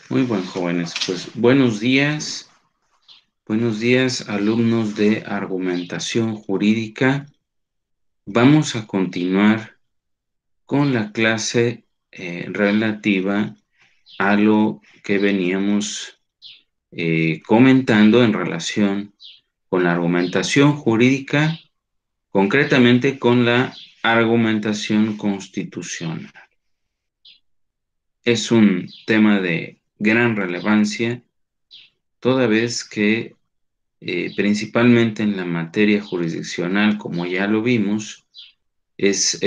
Muy buen, jóvenes. Pues buenos días, alumnos de argumentación jurídica. Vamos a continuar con la clase relativa a lo que veníamos comentando en relación con la argumentación jurídica, concretamente con la argumentación constitucional. Es un tema de gran relevancia, toda vez que principalmente en la materia jurisdiccional, como ya lo vimos, es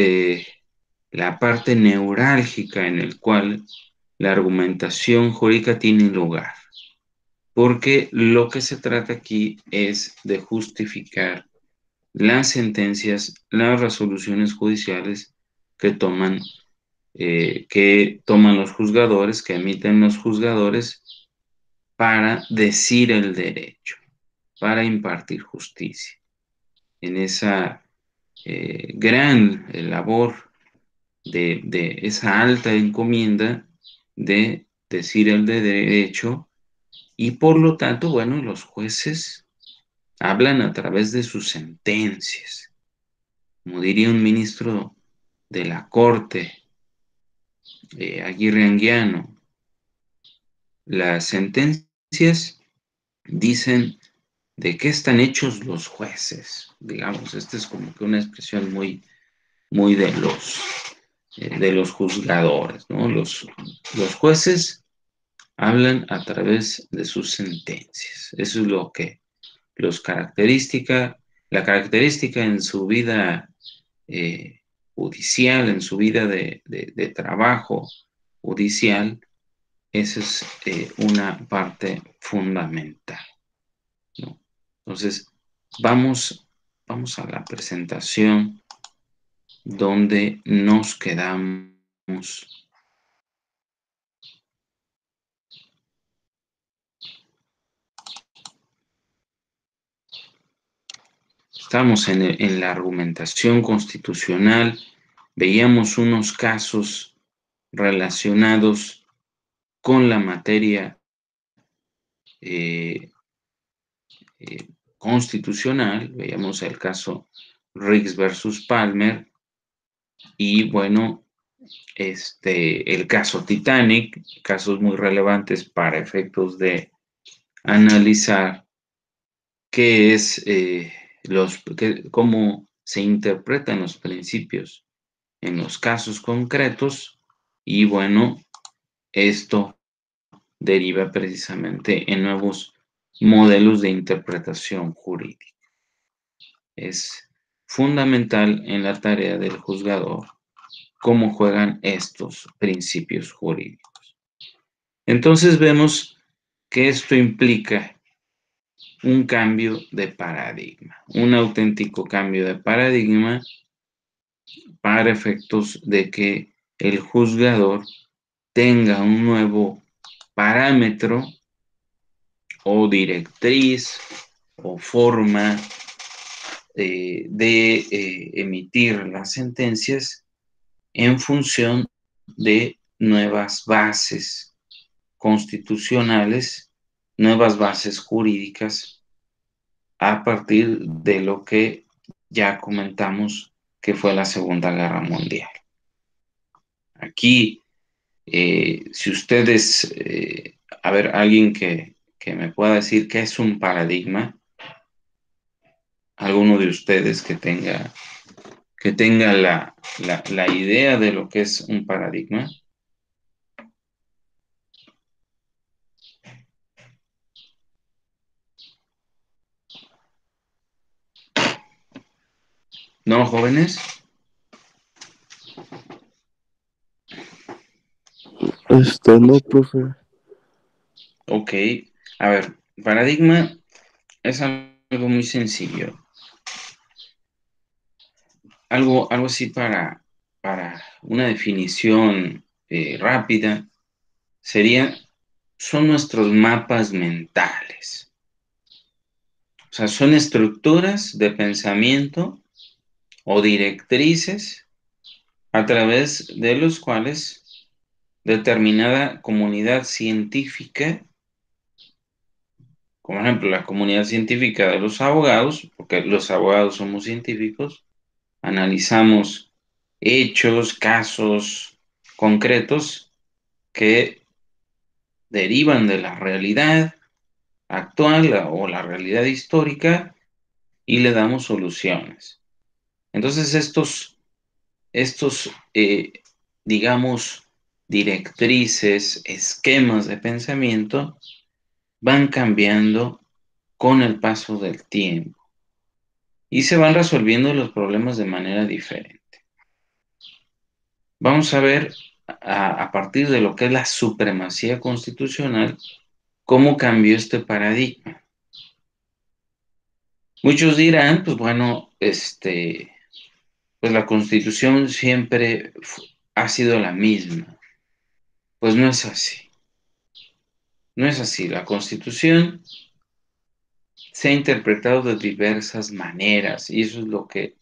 la parte neurálgica en el cual la argumentación jurídica tiene lugar, porque lo que se trata aquí es de justificar las sentencias, las resoluciones judiciales que toman los juzgadores, que emiten los juzgadores para decir el derecho, para impartir justicia. En esa gran labor de esa alta encomienda de decir el de derecho, y por lo tanto, bueno, los jueces hablan a través de sus sentencias. Como diría un ministro de la Corte, Aguirre Anguiano, las sentencias dicen de qué están hechos los jueces. Digamos, esta es como que una expresión muy de los juzgadores, ¿no? Los jueces hablan a través de sus sentencias. Eso es lo que la característica en su vida eh, judicial, en su vida de trabajo judicial. Esa es una parte fundamental, ¿no? Entonces, vamos a la presentación donde nos quedamos. Estamos en la argumentación constitucional, veíamos unos casos relacionados con la materia eh, constitucional. Veíamos el caso Riggs versus Palmer y bueno, el caso Titanic, casos muy relevantes para efectos de analizar qué es cómo se interpretan los principios en los casos concretos, y bueno, esto deriva precisamente en nuevos modelos de interpretación jurídica. Es fundamental en la tarea del juzgador cómo juegan estos principios jurídicos. Entonces vemos que esto implica un cambio de paradigma, un auténtico cambio de paradigma para efectos de que el juzgador tenga un nuevo parámetro o directriz o forma de emitir las sentencias en función de nuevas bases constitucionales, nuevas bases jurídicas, a partir de lo que ya comentamos que fue la Segunda Guerra Mundial. Aquí, si ustedes, a ver, alguien que me pueda decir qué es un paradigma, alguno de ustedes que tenga la idea de lo que es un paradigma. ¿No, jóvenes? No, profe. Ok, a ver, paradigma es algo muy sencillo. Algo así para una definición rápida son nuestros mapas mentales. O sea, son estructuras de pensamiento o directrices a través de los cuales determinada comunidad científica, como por ejemplo la comunidad científica de los abogados, porque los abogados somos científicos, analizamos hechos, casos concretos que derivan de la realidad actual o la realidad histórica y le damos soluciones. Entonces estos digamos, directrices, esquemas de pensamiento van cambiando con el paso del tiempo y se van resolviendo los problemas de manera diferente. Vamos a ver a partir de lo que es la supremacía constitucional, cómo cambió este paradigma. Muchos dirán, pues bueno, pues la Constitución siempre ha sido la misma. Pues no es así. No es así. La Constitución se ha interpretado de diversas maneras y eso es lo que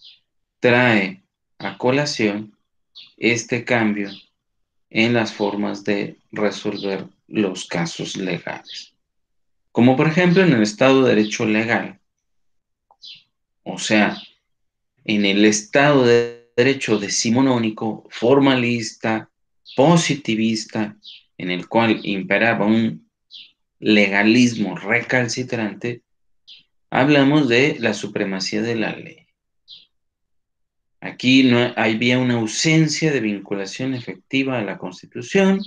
trae a colación este cambio en las formas de resolver los casos legales. Como por ejemplo en el Estado de Derecho legal, o sea, en el Estado de Derecho decimonónico, formalista, positivista, en el cual imperaba un legalismo recalcitrante, hablamos de la supremacía de la ley. Aquí no había una ausencia de vinculación efectiva a la Constitución.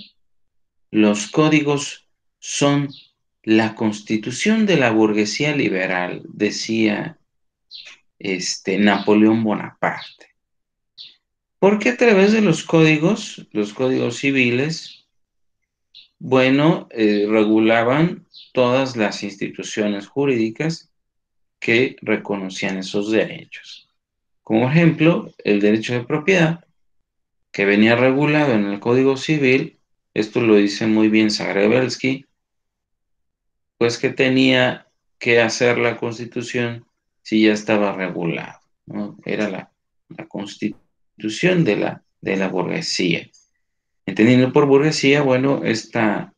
Los códigos son la constitución de la burguesía liberal, decía Napoleón Bonaparte. Porque a través de los códigos civiles, bueno, regulaban todas las instituciones jurídicas que reconocían esos derechos. Como ejemplo, el derecho de propiedad, que venía regulado en el Código Civil, esto lo dice muy bien Zagrebelsky, pues que tenía que hacer la Constitución si ya estaba regulado, ¿no? Era la Constitución de la burguesía. Entendiendo por burguesía, bueno, esta,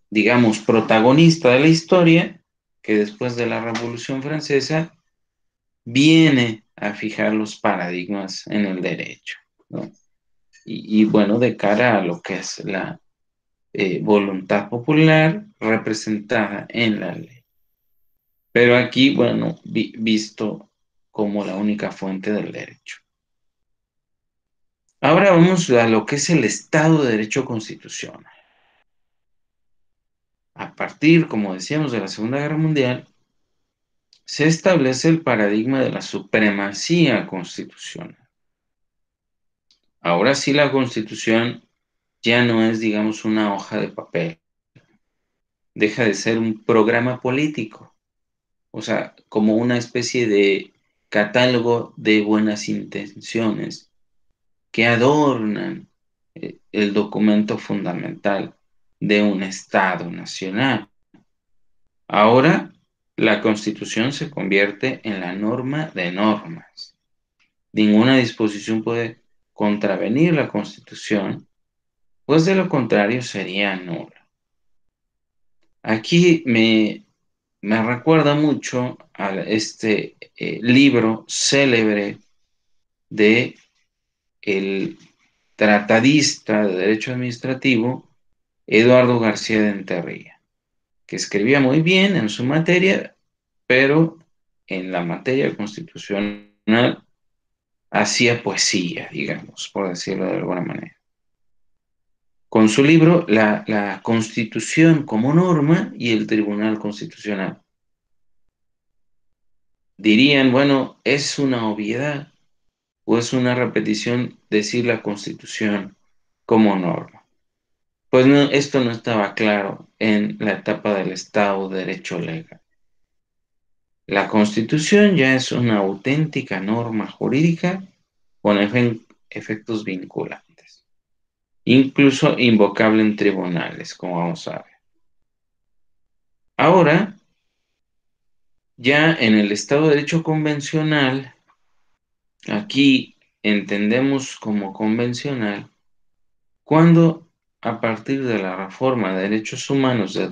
digamos, protagonista de la historia, que después de la Revolución Francesa viene a fijar los paradigmas en el derecho, ¿no? Bueno, de cara a lo que es la voluntad popular representada en la ley. Pero aquí, bueno, visto como la única fuente del derecho. Ahora vamos a lo que es el Estado de Derecho Constitucional. A partir, como decíamos, de la Segunda Guerra Mundial, se establece el paradigma de la supremacía constitucional. Ahora sí la Constitución ya no es, digamos, una hoja de papel. Deja de ser un programa político, o sea, como una especie de catálogo de buenas intenciones que adornan el documento fundamental de un Estado nacional. Ahora, la Constitución se convierte en la norma de normas. Ninguna disposición puede contravenir la Constitución, pues de lo contrario sería nula. Aquí me recuerda mucho a este libro célebre de el tratadista de Derecho Administrativo Eduardo García de Enterría, que escribía muy bien en su materia, pero en la materia constitucional hacía poesía, digamos, por decirlo de alguna manera. Con su libro la Constitución como norma y el Tribunal Constitucional. Dirían, bueno, es una obviedad o es una repetición decir la Constitución como norma. Pues no, esto no estaba claro en la etapa del Estado de Derecho legal. La Constitución ya es una auténtica norma jurídica con efectos vinculantes, incluso invocable en tribunales, como vamos a ver. Ahora, ya en el Estado de Derecho convencional, aquí entendemos como convencional cuando a partir de la reforma de derechos humanos de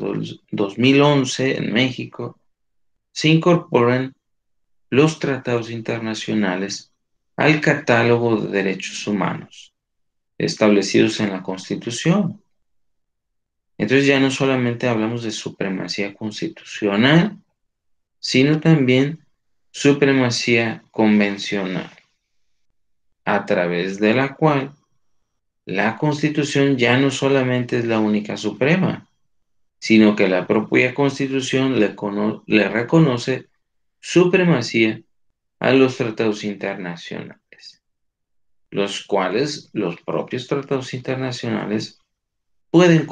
2011 en México, se incorporan los tratados internacionales al catálogo de derechos humanos establecidos en la Constitución. Entonces ya no solamente hablamos de supremacía constitucional, sino también supremacía convencional, a través de la cual la Constitución ya no solamente es la única suprema, sino que la propia Constitución le reconoce supremacía a los tratados internacionales, los cuales los propios tratados internacionales pueden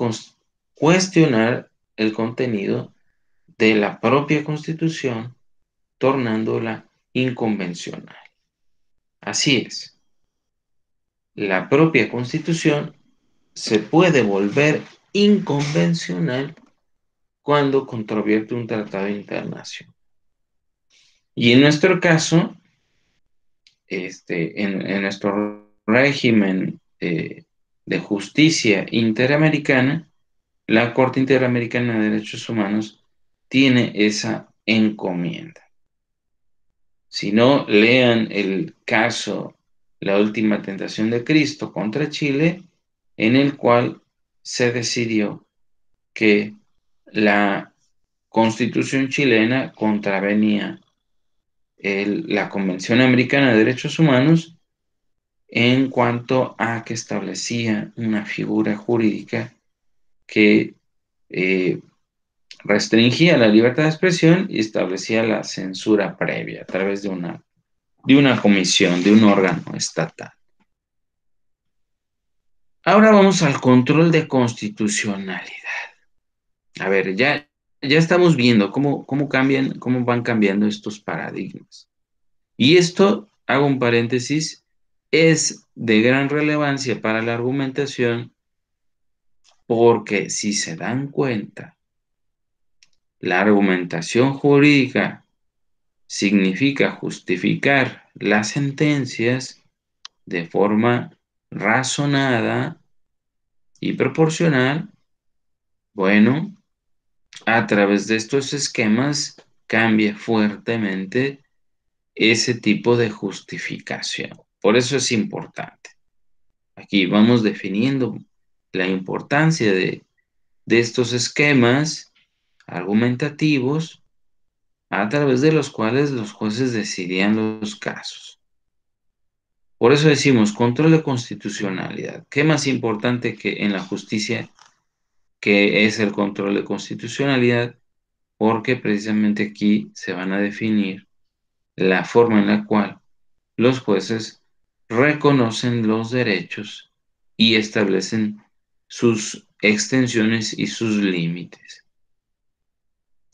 cuestionar el contenido de la propia Constitución, tornándola inconvencional. Así es, la propia Constitución se puede volver inconvencional cuando controvierte un tratado internacional. Y en nuestro caso, en nuestro régimen de justicia interamericana, la Corte Interamericana de Derechos Humanos tiene esa encomienda. Si no, lean el caso La Última Tentación de Cristo contra Chile, en el cual se decidió que la Constitución chilena contravenía la Convención Americana de Derechos Humanos en cuanto a que establecía una figura jurídica que restringía la libertad de expresión y establecía la censura previa a través de una comisión, de un órgano estatal. Ahora vamos al control de constitucionalidad. A ver, ya estamos viendo cómo van cambiando estos paradigmas. Y esto, hago un paréntesis, es de gran relevancia para la argumentación porque si se dan cuenta, la argumentación jurídica significa justificar las sentencias de forma razonada y proporcional. Bueno, a través de estos esquemas cambia fuertemente ese tipo de justificación. Por eso es importante. Aquí vamos definiendo la importancia de estos esquemas argumentativos a través de los cuales los jueces decidían los casos. Por eso decimos control de constitucionalidad. ¿Qué más importante que en la justicia que es el control de constitucionalidad? Porque precisamente aquí se van a definir la forma en la cual los jueces reconocen los derechos y establecen sus extensiones y sus límites.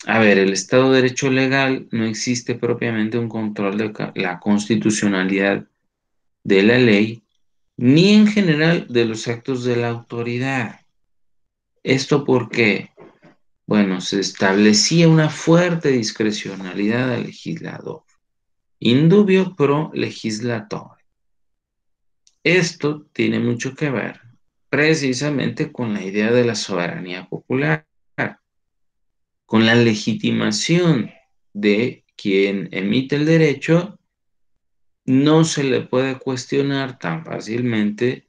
A ver, el Estado de Derecho legal no existe propiamente un control de la constitucionalidad de la ley, ni en general de los actos de la autoridad. ¿Esto por qué? Bueno, se establecía una fuerte discrecionalidad al legislador, indubio pro legislatore. Esto tiene mucho que ver precisamente con la idea de la soberanía popular, con la legitimación de quien emite el derecho. No se le puede cuestionar tan fácilmente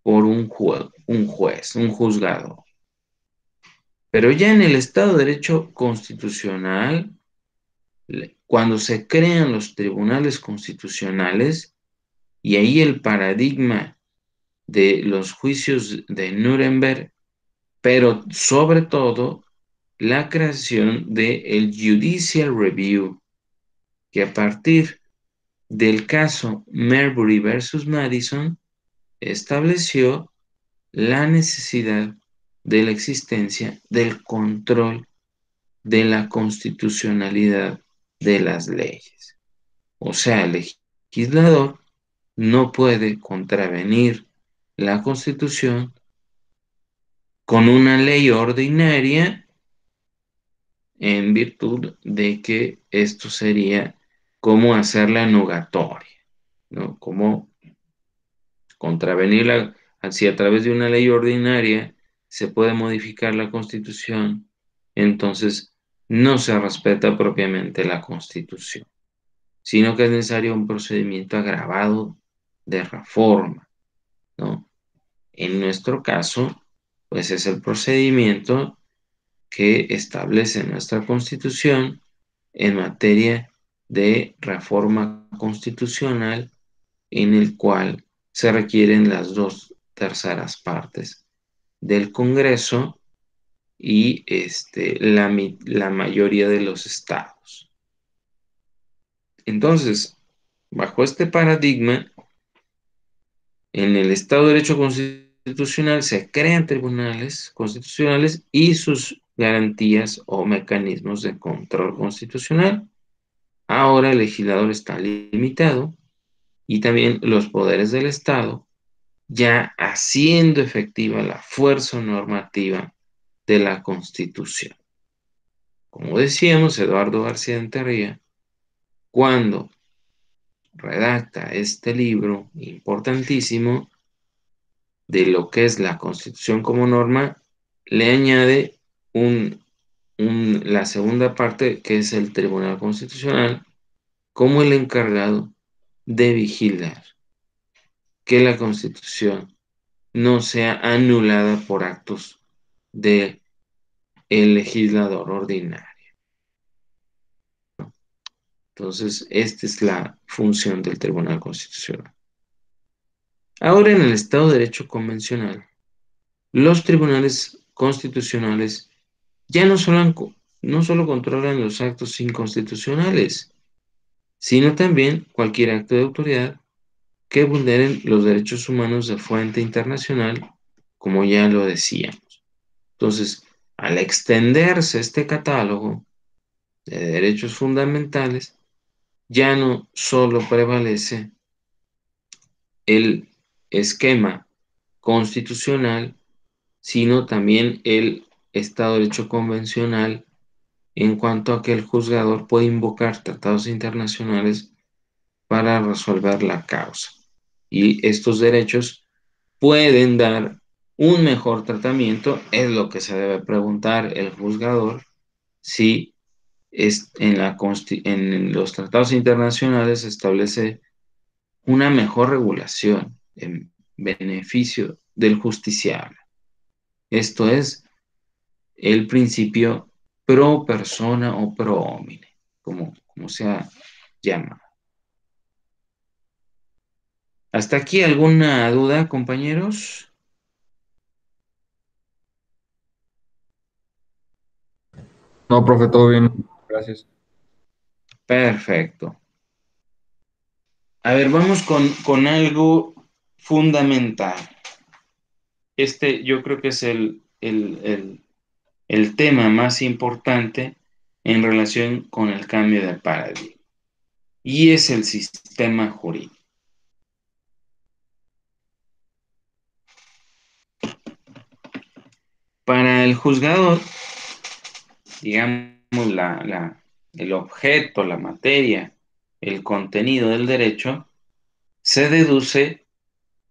por un juez, un juzgado. Pero ya en el Estado de Derecho constitucional, cuando se crean los tribunales constitucionales, y ahí el paradigma de los juicios de Nuremberg, pero sobre todo la creación del Judicial Review, que a partir del caso Marbury versus Madison estableció la necesidad de la existencia del control de la constitucionalidad de las leyes. O sea, el legislador no puede contravenir la Constitución con una ley ordinaria en virtud de que esto sería como hacerla nugatoria, ¿no? Como contravenir si a través de una ley ordinaria se puede modificar la Constitución, entonces no se respeta propiamente la Constitución, sino que es necesario un procedimiento agravado de reforma, ¿no? En nuestro caso, pues es el procedimiento que establece nuestra Constitución en materia de reforma constitucional, en el cual se requieren las 2/3 del Congreso y la mayoría de los estados. Entonces, bajo este paradigma, en el Estado de Derecho Constitucional se crean tribunales constitucionales y sus garantías o mecanismos de control constitucional. Ahora el legislador está limitado y también los poderes del Estado, ya haciendo efectiva la fuerza normativa de la Constitución. Como decíamos, Eduardo García Rentería, cuando redacta este libro importantísimo de lo que es la Constitución como norma, le añade la segunda parte, que es el Tribunal Constitucional, como el encargado de vigilar que la Constitución no sea anulada por actos de el legislador ordinario. Entonces, esta es la función del Tribunal Constitucional. Ahora, en el Estado de Derecho convencional, los tribunales constitucionales ya no solo controlan los actos inconstitucionales, sino también cualquier acto de autoridad que vulneren los derechos humanos de fuente internacional, como ya lo decíamos. Entonces, al extenderse este catálogo de derechos fundamentales, ya no solo prevalece el esquema constitucional, sino también el Estado de Derecho convencional, en cuanto a que el juzgador puede invocar tratados internacionales para resolver la causa. Y estos derechos pueden dar un mejor tratamiento, es lo que se debe preguntar el juzgador, si en los tratados internacionales se establece una mejor regulación en beneficio del justiciable. Esto es el principio pro persona o pro homine, como se llama. ¿Hasta aquí alguna duda, compañeros? No, profe, todo bien. Gracias. Perfecto. A ver, vamos con algo fundamental. Yo creo que es el tema más importante en relación con el cambio de paradigma, y es el sistema jurídico. Para el juzgador, digamos, el objeto, la materia, el contenido del derecho, se deduce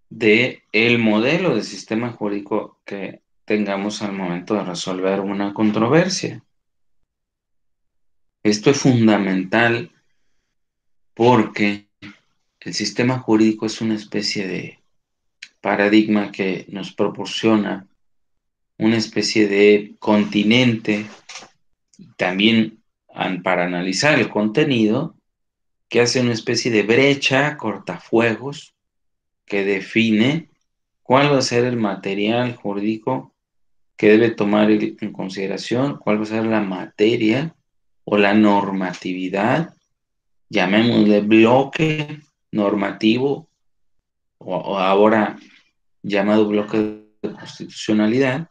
de el modelo de sistema jurídico que tengamos al momento de resolver una controversia. Esto es fundamental porque el sistema jurídico es una especie de paradigma que nos proporciona una especie de continente, también para analizar el contenido, que hace una especie de brecha, cortafuegos, que define cuál va a ser el material jurídico que debe tomar en consideración, cuál va a ser la materia o la normatividad, llamémosle bloque normativo o ahora llamado bloque de constitucionalidad,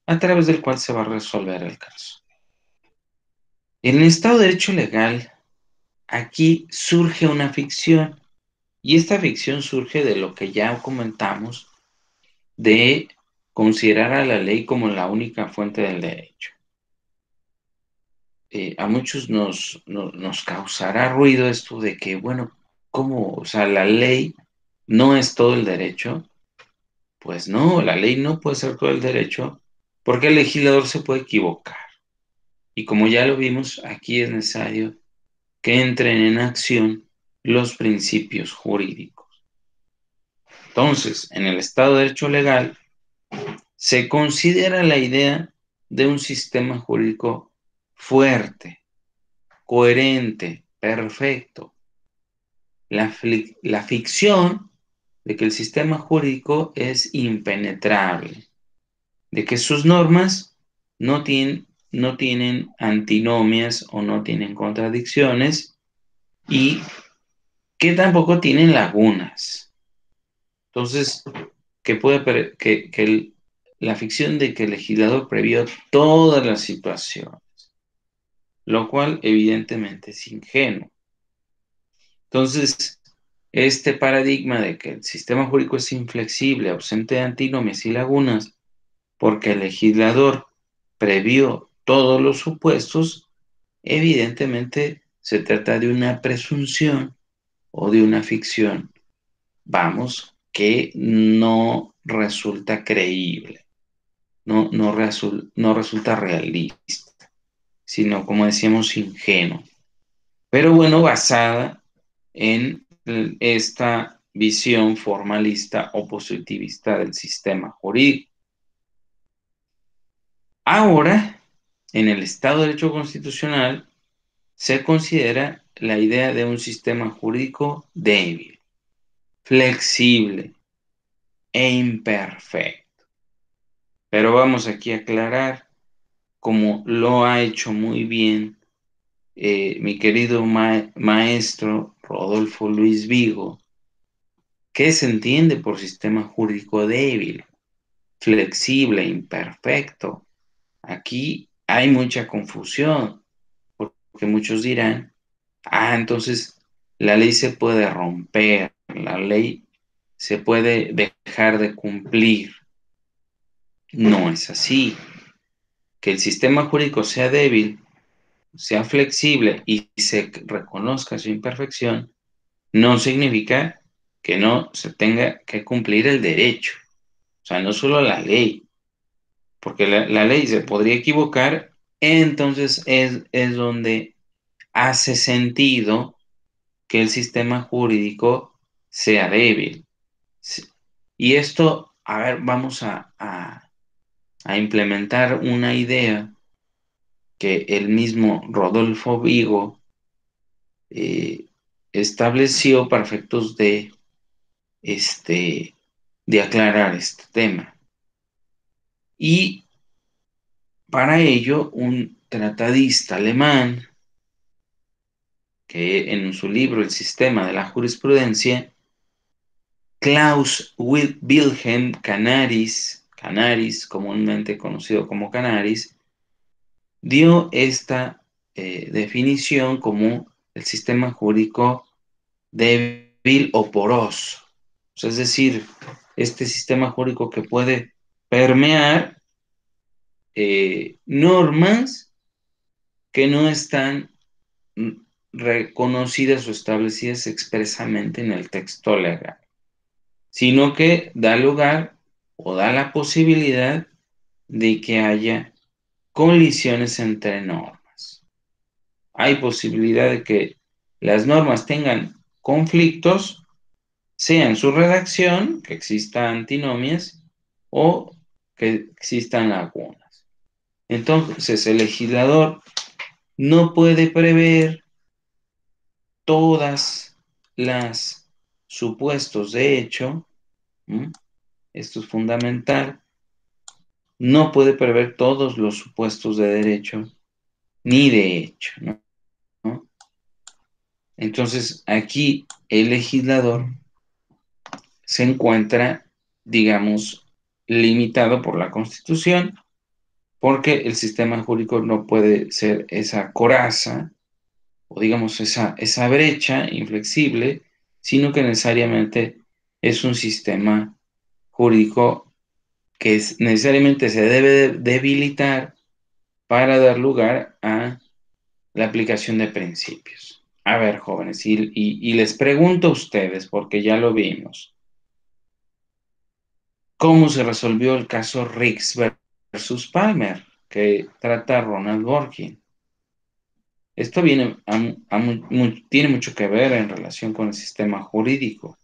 a través del cual se va a resolver el caso. En el Estado de Derecho Legal, aquí surge una ficción, y esta ficción surge de lo que ya comentamos, de considerar a la ley como la única fuente del derecho. A muchos nos causará ruido esto de que, bueno, ¿cómo? O sea, la ley no es todo el derecho, Pues no, la ley no puede ser todo el derecho porque el legislador se puede equivocar. Y como ya lo vimos, aquí es necesario que entren en acción los principios jurídicos. Entonces, en el Estado de Derecho Legal se considera la idea de un sistema jurídico fuerte, coherente, perfecto. La ficción de que el sistema jurídico es impenetrable, de que sus normas no tienen antinomias o no tienen contradicciones y que tampoco tienen lagunas. Entonces, la ficción de que el legislador previó todas las situaciones, lo cual evidentemente es ingenuo. Entonces, este paradigma de que el sistema jurídico es inflexible, ausente de antinomias y lagunas, porque el legislador previó todos los supuestos, evidentemente se trata de una presunción o de una ficción, vamos, que no resulta creíble, no resulta realista, sino, como decíamos, ingenuo. Pero bueno, basada en esta visión formalista o positivista del sistema jurídico. Ahora, en el Estado de Derecho Constitucional, se considera la idea de un sistema jurídico débil, flexible e imperfecto. Pero vamos aquí a aclarar, como lo ha hecho muy bien mi querido maestro Rodolfo Luis Vigo, ¿qué se entiende por sistema jurídico débil, flexible e imperfecto? Aquí hay mucha confusión, porque muchos dirán, entonces la ley se puede romper, la ley se puede dejar de cumplir. No es así. Que el sistema jurídico sea débil, sea flexible y se reconozca su imperfección, no significa que no se tenga que cumplir el derecho. O sea, no solo la ley, porque la ley se podría equivocar, entonces es donde hace sentido que el sistema jurídico sea débil. Y esto, a ver, vamos a implementar una idea que el mismo Rodolfo Vigo estableció para efectos de aclarar este tema. Y para ello, un tratadista alemán, que en su libro El sistema de la jurisprudencia, Klaus Wilhelm Canaris, comúnmente conocido como Canaris, dio esta definición como el sistema jurídico débil o poroso. O sea, es decir, este sistema jurídico que puede permear normas que no están reconocidas o establecidas expresamente en el texto legal, sino que da lugar o da la posibilidad de que haya colisiones entre normas. Hay posibilidad de que las normas tengan conflictos, sea en su redacción, que existan antinomias, o que existan lagunas. Entonces, el legislador no puede prever todas las supuestos de hecho, esto es fundamental, no puede prever todos los supuestos de derecho ni de hecho, ¿no? Entonces, aquí el legislador se encuentra, digamos, limitado por la Constitución, porque el sistema jurídico no puede ser esa coraza, o digamos esa brecha inflexible, sino que necesariamente es un sistema jurídico que necesariamente se debe debilitar para dar lugar a la aplicación de principios. A ver, jóvenes, y les pregunto a ustedes, porque ya lo vimos. cómo se resolvió el caso Riggs versus Palmer, que trata a Ronald Borkin. Esto viene tiene mucho que ver en relación con el sistema jurídico.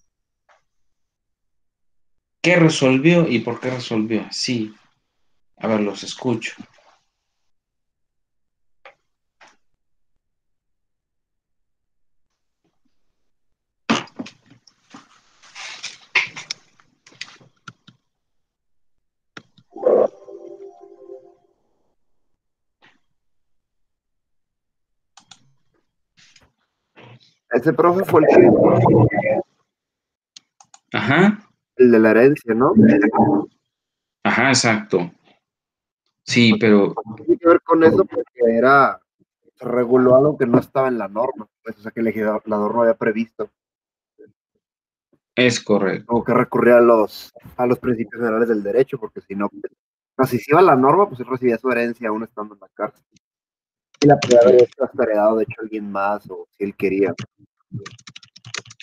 ¿Qué resolvió y por qué resolvió así? A ver, los escucho. Ese profe fue Ajá, el de la herencia, ¿no? ajá, exacto. Sí, pero Tiene que ver con eso porque se reguló algo que no estaba en la norma, pues, o sea, que el legislador no había previsto, es correcto. o que recurría a los principios generales del derecho, porque si no, pues, o sea, si se iba a la norma, pues él recibía su herencia aún estando en la cárcel. Y la podía haber hasta heredado, de hecho, alguien más, o si él quería.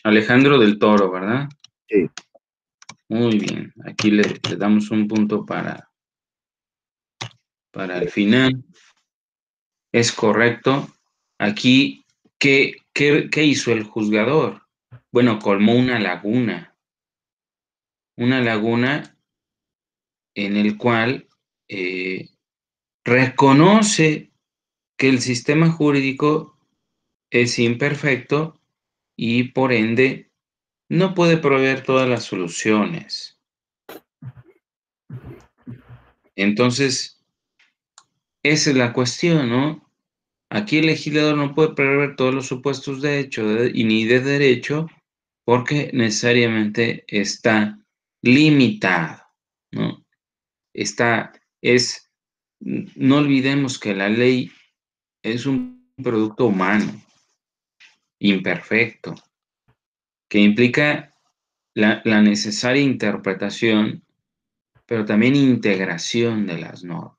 Alejandro del Toro, ¿verdad? Sí. Muy bien. Aquí le damos un punto para el final. Es correcto. Aquí, ¿qué hizo el juzgador? Bueno, colmó una laguna. Una laguna en el cual reconoce que el sistema jurídico es imperfecto y por ende no puede proveer todas las soluciones. Entonces, esa es la cuestión, ¿no? Aquí el legislador no puede prever todos los supuestos de hecho y ni de derecho porque necesariamente está limitado, ¿no? No olvidemos que la ley es un producto humano, imperfecto, que implica la necesaria interpretación, pero también integración de las normas.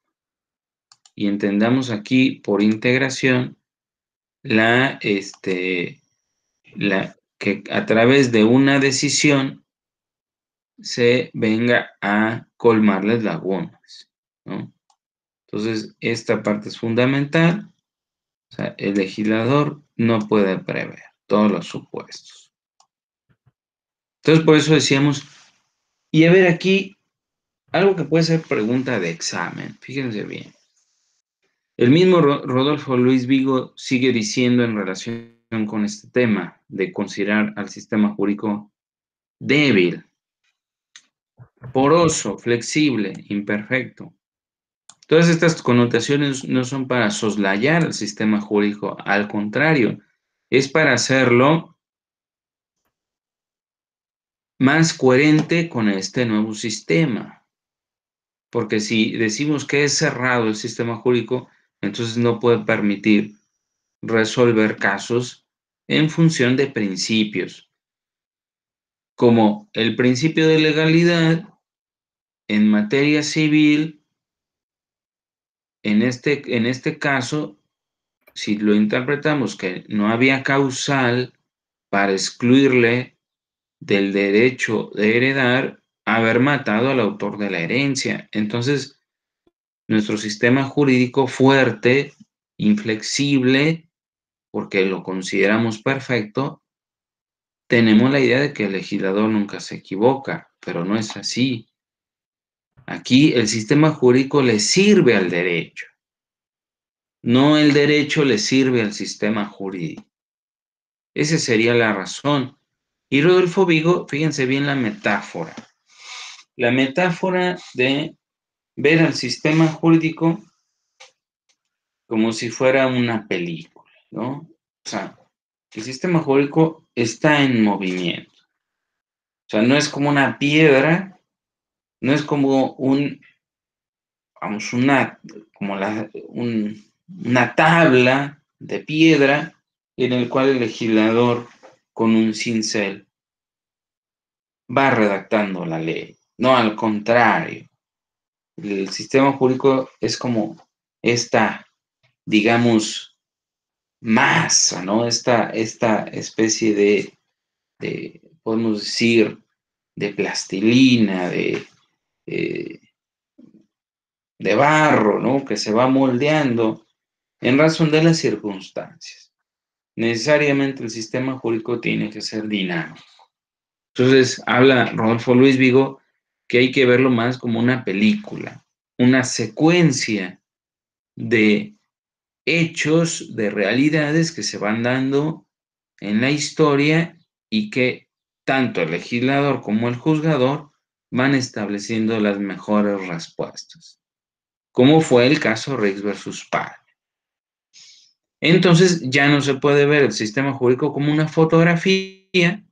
Y entendamos aquí por integración que a través de una decisión se venga a colmar las lagunas, ¿no? Entonces, esta parte es fundamental. O sea, el legislador no puede prever todos los supuestos. Entonces, por eso decíamos, y a ver aquí, algo que puede ser pregunta de examen, fíjense bien. El mismo Rodolfo Luis Vigo sigue diciendo en relación con este tema de considerar al sistema jurídico débil, poroso, flexible, imperfecto. Todas estas connotaciones no son para soslayar el sistema jurídico, al contrario, es para hacerlo más coherente con este nuevo sistema. Porque si decimos que es cerrado el sistema jurídico, entonces no puede permitir resolver casos en función de principios, como el principio de legalidad en materia civil. En este caso, si lo interpretamos que no había causal para excluirle del derecho de heredar haber matado al autor de la herencia. Entonces, nuestro sistema jurídico fuerte, inflexible, porque lo consideramos perfecto, tenemos la idea de que el legislador nunca se equivoca, pero no es así. Aquí el sistema jurídico le sirve al derecho, no el derecho le sirve al sistema jurídico. Esa sería la razón. Y Rodolfo Vigo, fíjense bien la metáfora. La metáfora de ver al sistema jurídico como si fuera una película, ¿no? O sea, el sistema jurídico está en movimiento. O sea, no es como una piedra, no es como vamos, una tabla de piedra en el cual el legislador con un cincel va redactando la ley. No, al contrario. El sistema jurídico es como esta, digamos, masa, ¿no? Esta especie podemos decir, de plastilina, de barro, ¿no? Que se va moldeando en razón de las circunstancias. Necesariamente el sistema jurídico tiene que ser dinámico. Entonces, habla Rodolfo Luis Vigo que hay que verlo más como una película, una secuencia de hechos, de realidades que se van dando en la historia y que tanto el legislador como el juzgador van estableciendo las mejores respuestas, como fue el caso Riggs versus Parr. Entonces ya no se puede ver el sistema jurídico como una fotografía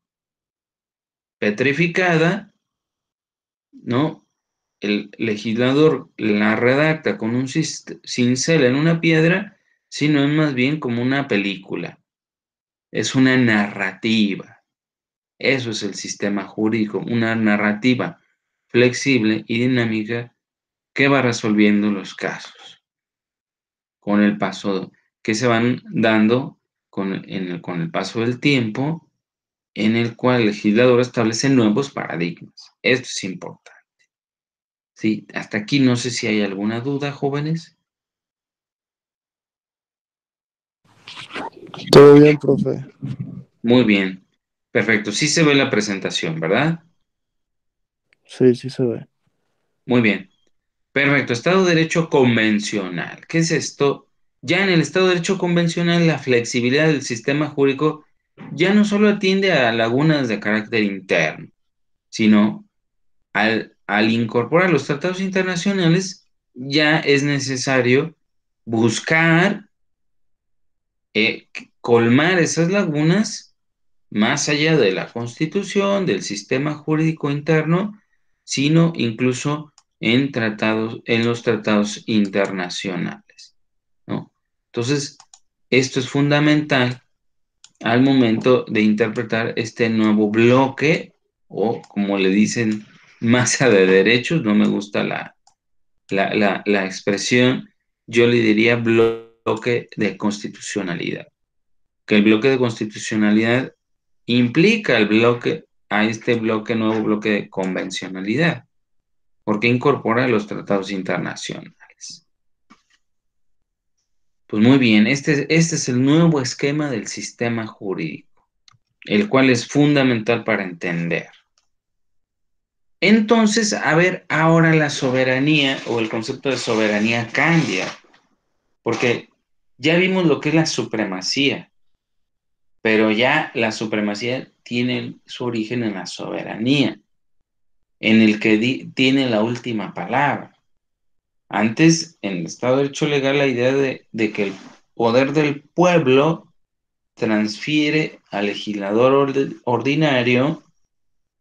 petrificada, ¿no? El legislador la redacta con un cincel en una piedra, sino es más bien como una película. Es una narrativa. Eso es el sistema jurídico, una narrativa flexible y dinámica que va resolviendo los casos con el paso que se van dando con el paso del tiempo, en el cual el legislador establece nuevos paradigmas. Esto es importante. Sí, hasta aquí no sé si hay alguna duda, jóvenes. Todo bien, profe. Muy bien, perfecto. Sí se ve la presentación, ¿verdad? Sí, sí se ve. Muy bien, perfecto. Estado de Derecho convencional. ¿Qué es esto? Ya en el Estado de Derecho convencional, la flexibilidad del sistema jurídico ya no solo atiende a lagunas de carácter interno, sino al incorporar los tratados internacionales, ya es necesario buscar colmar esas lagunas más allá de la Constitución, del sistema jurídico interno, sino incluso en los tratados internacionales, ¿no? Entonces, esto es fundamental al momento de interpretar este nuevo bloque, o como le dicen, masa de derechos. No me gusta la expresión, yo le diría bloque de constitucionalidad, que el bloque de constitucionalidad implica a este bloque, nuevo bloque de convencionalidad, porque incorpora los tratados internacionales. Pues muy bien, este es el nuevo esquema del sistema jurídico, el cual es fundamental para entender. Entonces, a ver, ahora la soberanía o el concepto de soberanía cambia, porque ya vimos lo que es la supremacía, pero ya la supremacía tiene su origen en la soberanía, en el que tiene la última palabra. Antes, en el Estado de Derecho Legal, la idea de que el poder del pueblo transfiere al legislador ordinario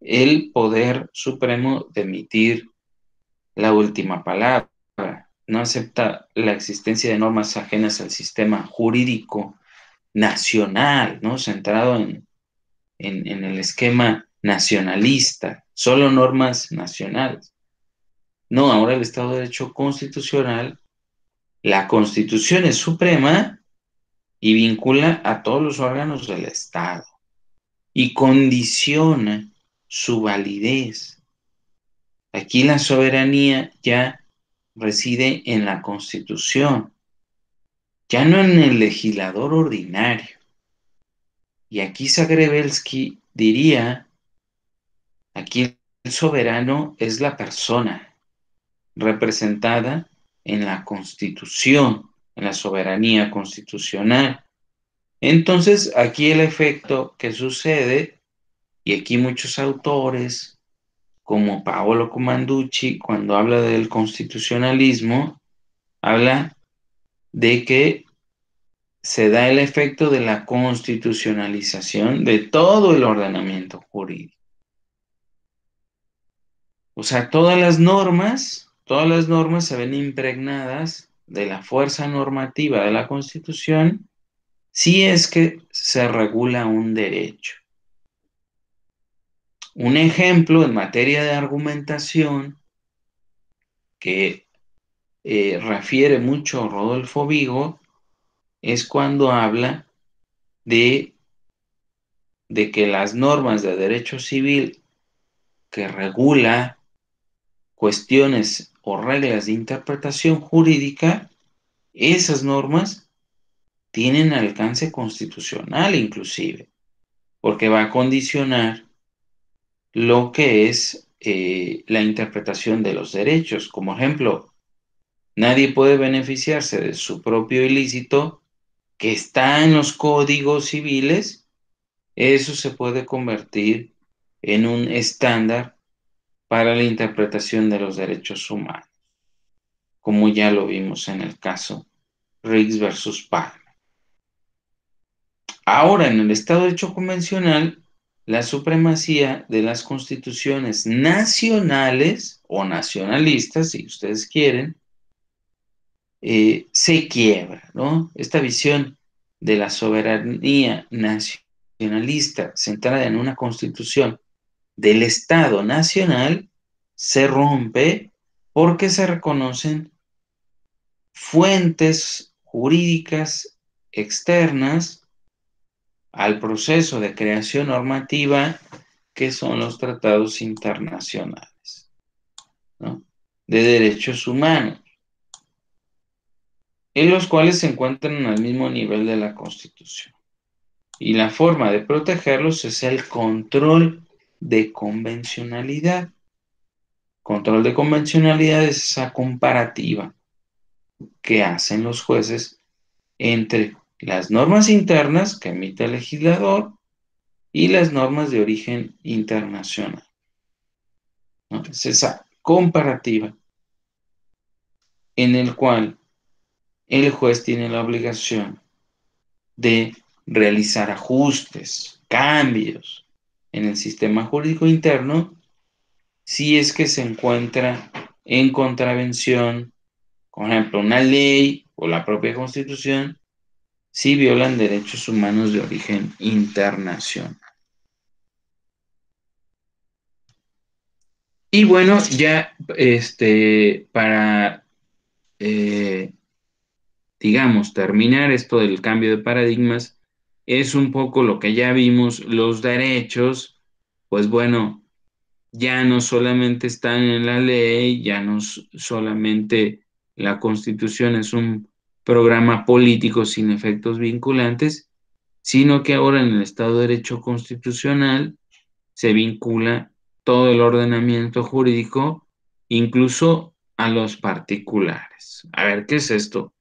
el poder supremo de emitir la última palabra. No acepta la existencia de normas ajenas al sistema jurídico nacional, ¿no? Centrado en el esquema nacionalista, solo normas nacionales. No, ahora el Estado de Derecho constitucional, la Constitución es suprema y vincula a todos los órganos del Estado y condiciona su validez. Aquí la soberanía ya reside en la Constitución, ya no en el legislador ordinario. Y aquí Zagrebelsky diría, aquí el soberano es la persona representada en la Constitución, en la soberanía constitucional. Entonces, aquí el efecto que sucede, y aquí muchos autores, como Paolo Comanducci, cuando habla del constitucionalismo, habla de que se da el efecto de la constitucionalización de todo el ordenamiento jurídico. O sea, todas las normas se ven impregnadas de la fuerza normativa de la Constitución si es que se regula un derecho. Un ejemplo en materia de argumentación que refiere mucho Rodolfo Vigo es cuando habla de que las normas de derecho civil que regula cuestiones o reglas de interpretación jurídica, esas normas tienen alcance constitucional inclusive, porque va a condicionar lo que es la interpretación de los derechos. Como ejemplo, nadie puede beneficiarse de su propio ilícito que está en los códigos civiles. Eso se puede convertir en un estándar para la interpretación de los derechos humanos, como ya lo vimos en el caso Riggs versus Palmer. Ahora, en el Estado de Derecho convencional, la supremacía de las constituciones nacionales o nacionalistas, si ustedes quieren, se quiebra, ¿no? Esta visión de la soberanía nacionalista centrada en una constitución del Estado nacional se rompe porque se reconocen fuentes jurídicas externas al proceso de creación normativa que son los tratados internacionales, ¿no?, de derechos humanos, en los cuales se encuentran al mismo nivel de la Constitución. Y la forma de protegerlos es el control de convencionalidad. Control de convencionalidad es esa comparativa que hacen los jueces entre las normas internas que emite el legislador y las normas de origen internacional, ¿no? Es esa comparativa en el cual el juez tiene la obligación de realizar ajustes, cambios en el sistema jurídico interno si es que se encuentra en contravención, por ejemplo, una ley o la propia Constitución, si violan derechos humanos de origen internacional. Y bueno, ya para, digamos, terminar esto del cambio de paradigmas, es un poco lo que ya vimos, los derechos, pues bueno, ya no solamente están en la ley, ya no solamente la Constitución es un programa político sin efectos vinculantes, sino que ahora en el Estado de Derecho Constitucional se vincula todo el ordenamiento jurídico, incluso a los particulares. A ver, ¿qué es esto?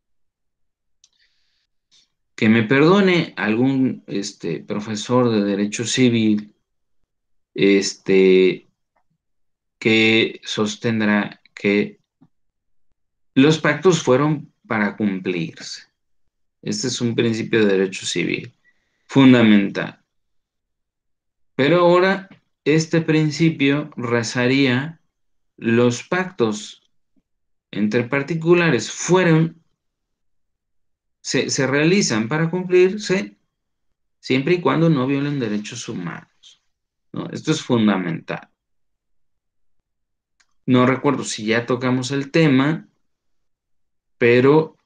Que me perdone algún profesor de Derecho Civil, que sostendrá que los pactos fueron para cumplirse. Este es un principio de derecho civil fundamental. Pero ahora este principio rezaría: los pactos entre particulares se realizan para cumplirse siempre y cuando no violen derechos humanos, ¿no? Esto es fundamental. No recuerdo si ya tocamos el tema, pero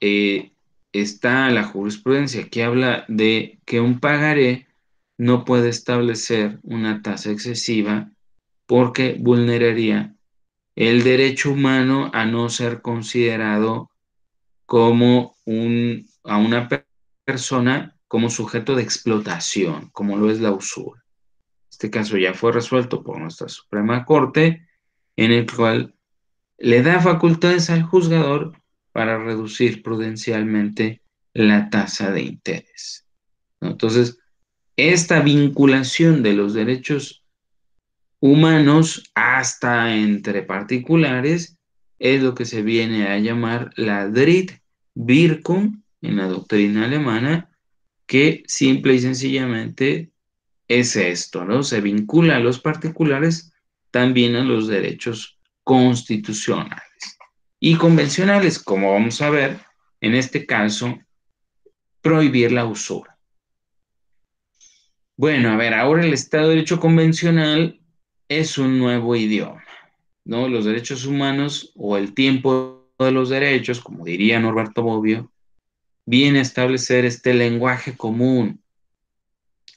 está la jurisprudencia que habla de que un pagaré no puede establecer una tasa excesiva porque vulneraría el derecho humano a no ser considerado como a una persona como sujeto de explotación, como lo es la usura. Este caso ya fue resuelto por nuestra Suprema Corte, en el cual le da facultades al juzgador para reducir prudencialmente la tasa de interés, ¿no? Entonces, esta vinculación de los derechos humanos hasta entre particulares es lo que se viene a llamar la Drittwirkung en la doctrina alemana, que simple y sencillamente es esto, ¿no? Se vincula a los particulares también a los derechos constitucionales y convencionales, como vamos a ver, en este caso, prohibir la usura. Bueno, a ver, ahora el Estado de Derecho convencional es un nuevo idioma, ¿no? Los derechos humanos o el tiempo de los derechos, como diría Norberto Bobbio, viene a establecer este lenguaje común,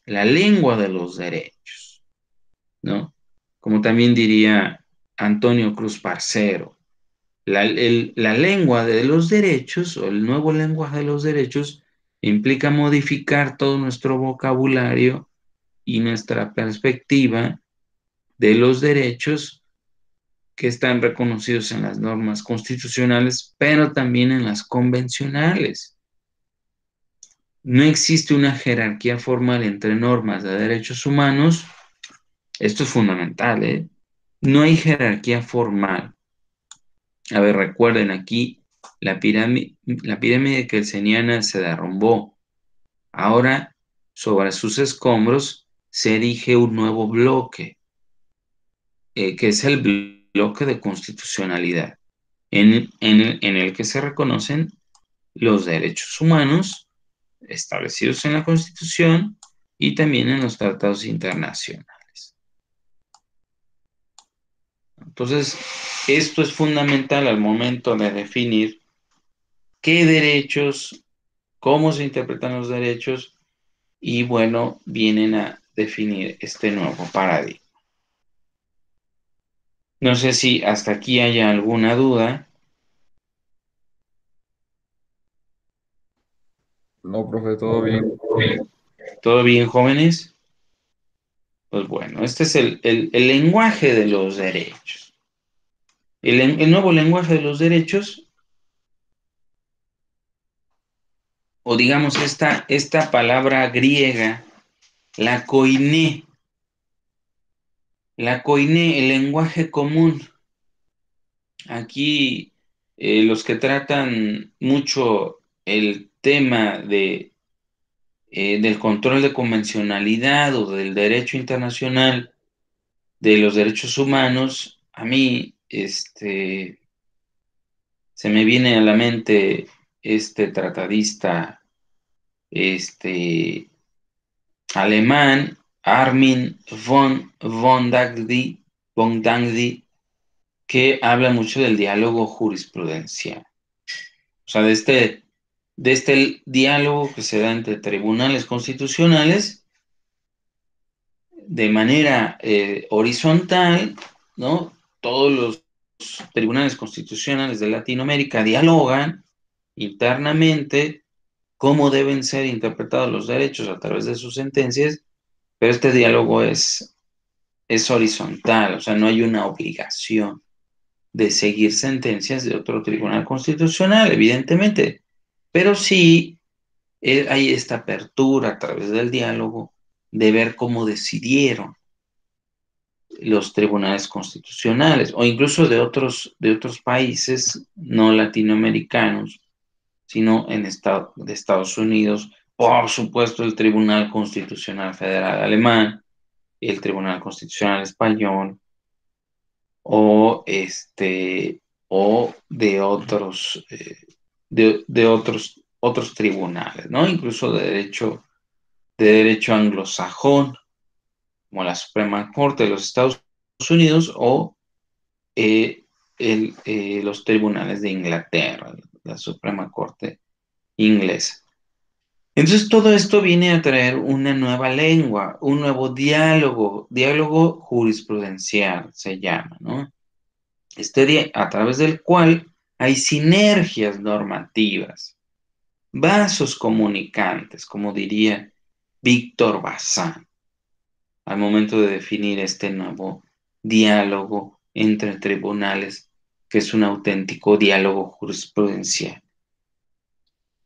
la lengua de los derechos, ¿no? Como también diría Antonio Cruz Parcero. La lengua de los derechos, o el nuevo lenguaje de los derechos, implica modificar todo nuestro vocabulario y nuestra perspectiva de los derechos que están reconocidos en las normas constitucionales, pero también en las convencionales. No existe una jerarquía formal entre normas de derechos humanos. Esto es fundamental, ¿eh? No hay jerarquía formal. A ver, recuerden aquí, la pirámide kelseniana se derrumbó. Ahora, sobre sus escombros, se erige un nuevo bloque, que es el bloque de constitucionalidad, en el que se reconocen los derechos humanos establecidos en la Constitución y también en los tratados internacionales. Entonces, esto es fundamental al momento de definir qué derechos, cómo se interpretan los derechos y, bueno, vienen a definir este nuevo paradigma. No sé si hasta aquí haya alguna duda. No, profe, todo bien. ¿Todo bien, jóvenes? Pues bueno, este es el lenguaje de los derechos. El nuevo lenguaje de los derechos, o digamos esta palabra griega, la koiné, el lenguaje común. Aquí los que tratan mucho el tema del control de convencionalidad o del derecho internacional de los derechos humanos, a mí se me viene a la mente este tratadista alemán, Armin von Dagdy, que habla mucho del diálogo jurisprudencial. O sea, de este diálogo que se da entre tribunales constitucionales de manera horizontal, ¿no? Todos los tribunales constitucionales de Latinoamérica dialogan internamente cómo deben ser interpretados los derechos a través de sus sentencias, pero este diálogo es horizontal, o sea, no hay una obligación de seguir sentencias de otro tribunal constitucional, evidentemente, pero sí hay esta apertura a través del diálogo de ver cómo decidieron los tribunales constitucionales o incluso de otros países no latinoamericanos, sino de Estados Unidos, por supuesto el Tribunal Constitucional Federal Alemán, el Tribunal Constitucional Español, o de otros otros tribunales, ¿no? Incluso de derecho anglosajón, como la Suprema Corte de los Estados Unidos o los tribunales de Inglaterra, la Suprema Corte inglesa. Entonces todo esto viene a traer una nueva lengua, un nuevo diálogo jurisprudencial se llama, ¿no? A través del cual hay sinergias normativas, vasos comunicantes, como diría Víctor Bazán, al momento de definir este nuevo diálogo entre tribunales, que es un auténtico diálogo jurisprudencial,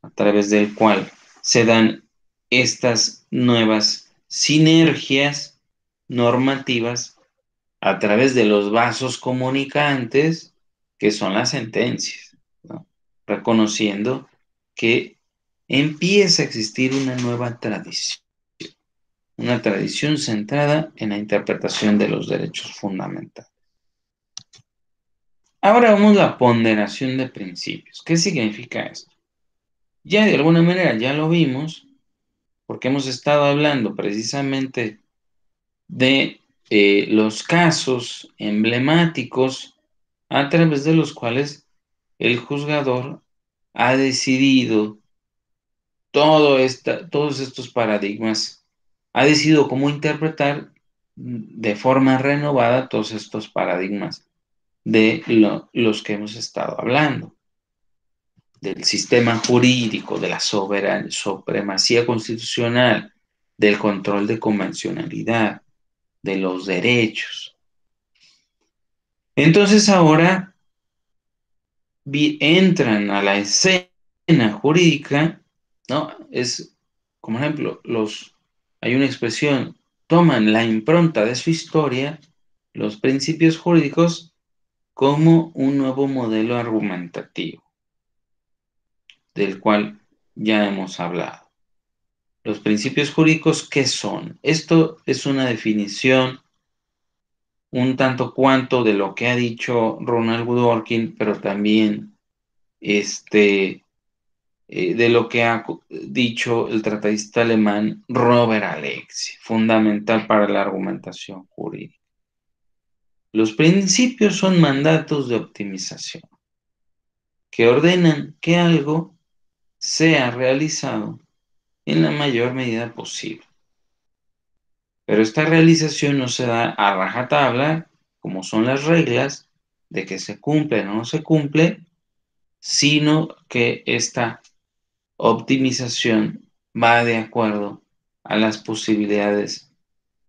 a través del cual se dan estas nuevas sinergias normativas a través de los vasos comunicantes que son las sentencias, ¿no? Reconociendo que empieza a existir una tradición centrada en la interpretación de los derechos fundamentales. Ahora vamos a la ponderación de principios. ¿Qué significa esto? Ya de alguna manera ya lo vimos, porque hemos estado hablando precisamente de los casos emblemáticos a través de los cuales el juzgador ha decidido todos estos paradigmas, ha decidido cómo interpretar de forma renovada todos estos paradigmas de los que hemos estado hablando, del sistema jurídico, de la supremacía constitucional, del control de convencionalidad, de los derechos. Entonces ahora entran a la escena jurídica, ¿no? Es, como ejemplo, hay una expresión, toman la impronta de su historia, los principios jurídicos, como un nuevo modelo argumentativo, del cual ya hemos hablado. Los principios jurídicos, ¿qué son? Esto es una definición un tanto cuanto de lo que ha dicho Ronald Dworkin, pero también de lo que ha dicho el tratadista alemán Robert Alexi, fundamental para la argumentación jurídica. Los principios son mandatos de optimización que ordenan que algo sea realizado en la mayor medida posible. Pero esta realización no se da a rajatabla, como son las reglas de que se cumple o no se cumple, sino que esta optimización va de acuerdo a las posibilidades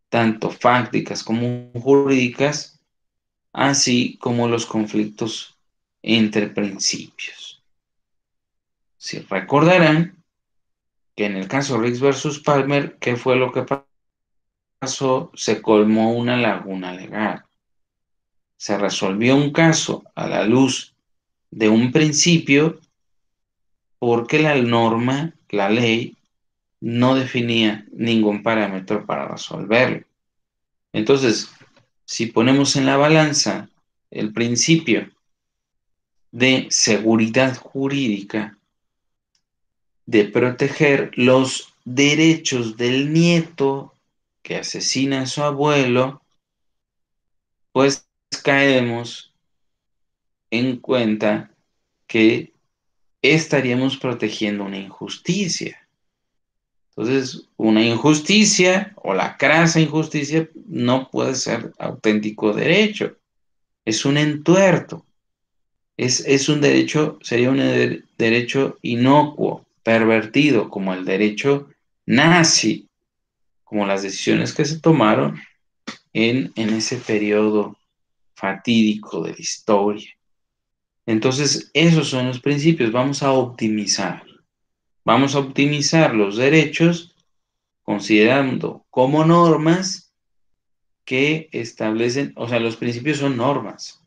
tanto fácticas como jurídicas, así como los conflictos entre principios. Si recordarán que en el caso Riggs versus Palmer, ¿qué fue lo que pasó? Se colmó una laguna legal. Se resolvió un caso a la luz de un principio porque la norma, la ley, no definía ningún parámetro para resolverlo. Entonces, si ponemos en la balanza el principio de seguridad jurídica, de proteger los derechos del nieto que asesina a su abuelo, pues caemos en cuenta que estaríamos protegiendo una injusticia. Entonces, una injusticia o la crasa injusticia no puede ser auténtico derecho. Es un entuerto. Es un derecho, sería un derecho inocuo, pervertido, como el derecho nazi, como las decisiones que se tomaron en ese periodo fatídico de la historia. Entonces, esos son los principios. Vamos a optimizar los derechos considerando como normas que establecen, o sea, los principios son normas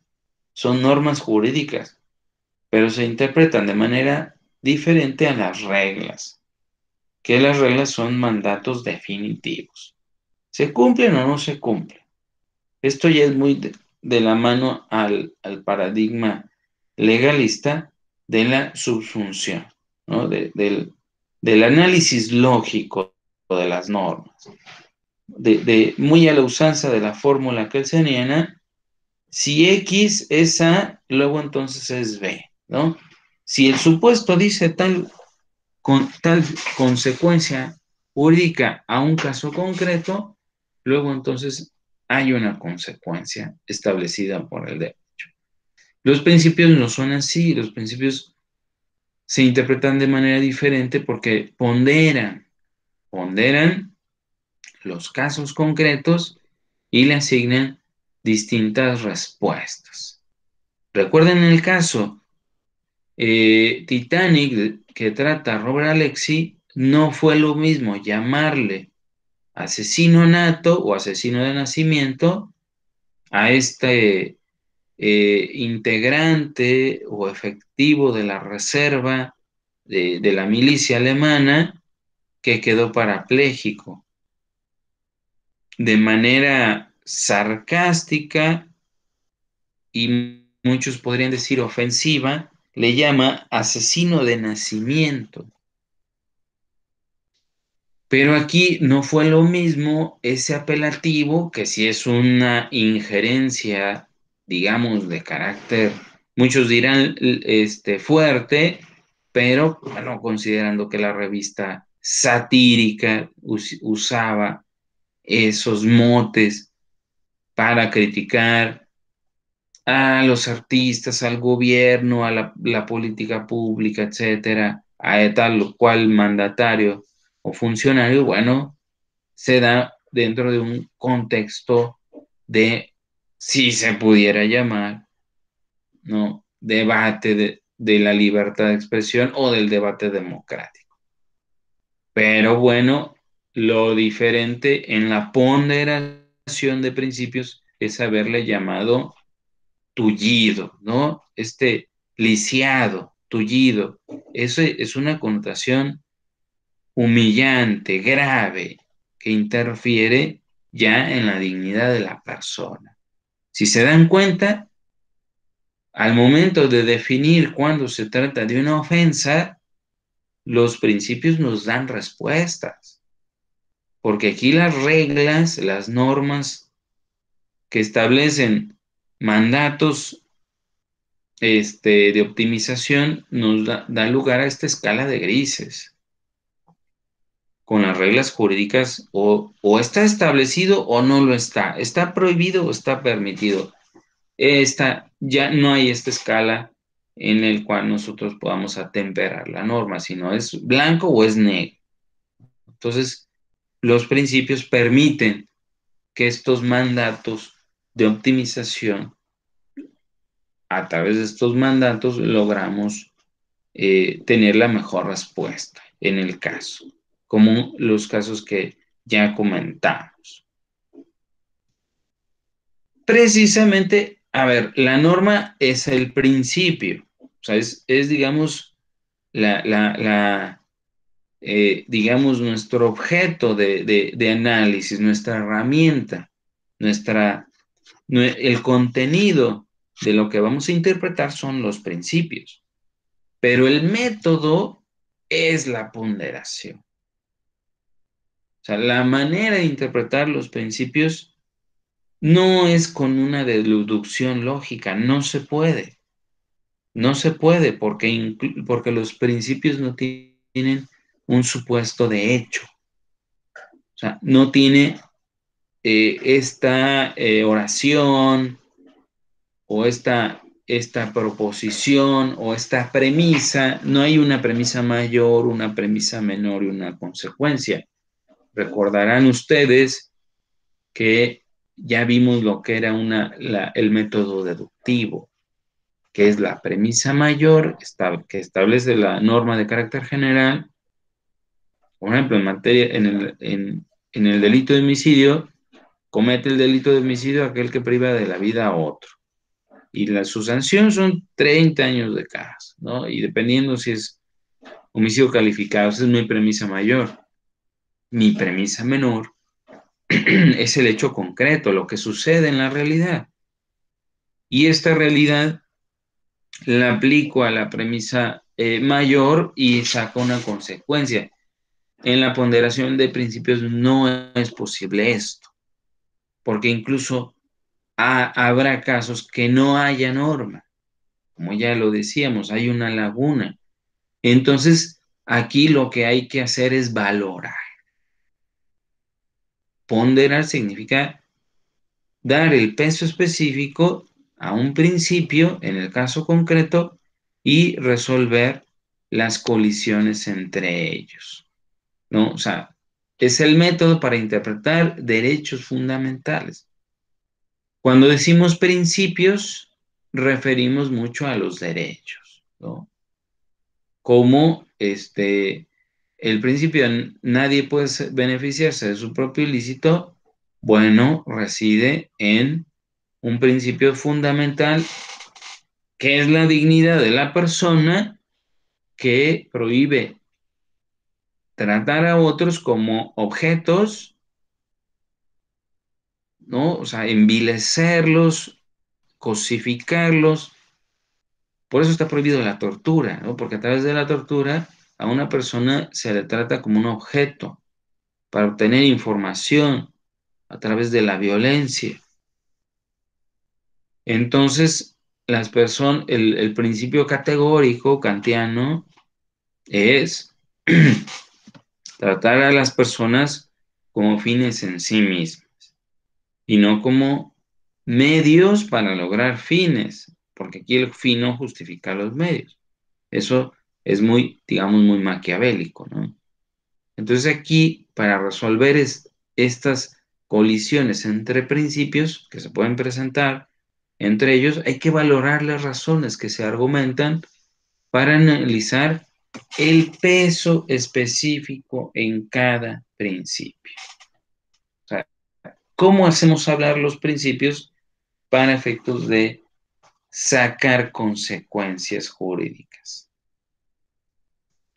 jurídicas, pero se interpretan de manera diferente a las reglas, que las reglas son mandatos definitivos. ¿Se cumplen o no se cumplen? Esto ya es muy de la mano al paradigma legalista de la subsunción, ¿no? Del análisis lógico de las normas. Muy a la usanza de la fórmula kelseniana, si X es A, luego entonces es B, ¿no? Si el supuesto dice tal consecuencia jurídica a un caso concreto, luego entonces hay una consecuencia establecida por el derecho. Los principios no son así, los principios se interpretan de manera diferente porque ponderan los casos concretos y le asignan distintas respuestas. Recuerden el caso Titanic que trata Robert Alexi, no fue lo mismo llamarle asesino nato o asesino de nacimiento a este integrante o efectivo de la reserva de la milicia alemana que quedó parapléjico. De manera sarcástica y muchos podrían decir ofensiva, le llama asesino de nacimiento. Pero aquí no fue lo mismo ese apelativo, que si es una injerencia, digamos, de carácter, muchos dirán fuerte, pero bueno, considerando que la revista satírica usaba esos motes para criticar a los artistas, al gobierno, a la política pública, etcétera, a tal o cual mandatario o funcionario, bueno, se da dentro de un contexto de, si se pudiera llamar, ¿no?, debate de la libertad de expresión o del debate democrático. Pero bueno, lo diferente en la ponderación de principios es haberle llamado tullido, ¿no? Lisiado, tullido. Eso es una connotación humillante, grave, que interfiere ya en la dignidad de la persona. Si se dan cuenta, al momento de definir cuando se trata de una ofensa, los principios nos dan respuestas, porque aquí las reglas, las normas que establecen mandatos de optimización nos da lugar a esta escala de grises. Con las reglas jurídicas o está establecido o no lo está prohibido o está permitido. Ya no hay esta escala en el cual nosotros podamos atemperar la norma, sino es blanco o es negro. Entonces, los principios permiten que estos mandatos de optimización, a través de estos mandatos, logramos tener la mejor respuesta en el caso, como los casos que ya comentamos. Precisamente, a ver, la norma es el principio, o sea, es digamos, digamos, nuestro objeto de análisis, nuestra herramienta, el contenido de lo que vamos a interpretar son los principios, pero el método es la ponderación. O sea, la manera de interpretar los principios no es con una deducción lógica, no se puede. No se puede porque los principios no tienen un supuesto de hecho. O sea, no tiene esta oración o esta proposición o esta premisa, no hay una premisa mayor, una premisa menor y una consecuencia. Recordarán ustedes que ya vimos lo que era el método deductivo, que es la premisa mayor que establece la norma de carácter general. Por ejemplo, en el delito de homicidio, comete el delito de homicidio aquel que priva de la vida a otro. Y su sanción son 30 años de cárcel, ¿no? Y dependiendo si es homicidio calificado, esa es mi premisa mayor. Mi premisa menor es el hecho concreto, lo que sucede en la realidad. Y esta realidad la aplico a la premisa mayor y saco una consecuencia. En la ponderación de principios no es posible esto, porque incluso habrá casos que no haya norma. Como ya lo decíamos, hay una laguna. Entonces, aquí lo que hay que hacer es valorar. Ponderar significa dar el peso específico a un principio, en el caso concreto, y resolver las colisiones entre ellos, ¿no? O sea, es el método para interpretar derechos fundamentales. Cuando decimos principios, referimos mucho a los derechos, ¿no? Como el principio nadie puede beneficiarse de su propio ilícito, bueno, reside en un principio fundamental que es la dignidad de la persona, que prohíbe tratar a otros como objetos, ¿no? O sea, envilecerlos, cosificarlos. Por eso está prohibido la tortura, ¿no? Porque a través de la tortura a una persona se le trata como un objeto para obtener información a través de la violencia. Entonces, el principio categórico kantiano es tratar a las personas como fines en sí mismas y no como medios para lograr fines, porque aquí el fin no justifica los medios. Eso es muy, digamos, muy maquiavélico, ¿no? Entonces aquí, para resolver estas colisiones entre principios que se pueden presentar entre ellos, hay que valorar las razones que se argumentan para analizar el peso específico en cada principio. O sea, ¿cómo hacemos hablar los principios para efectos de sacar consecuencias jurídicas?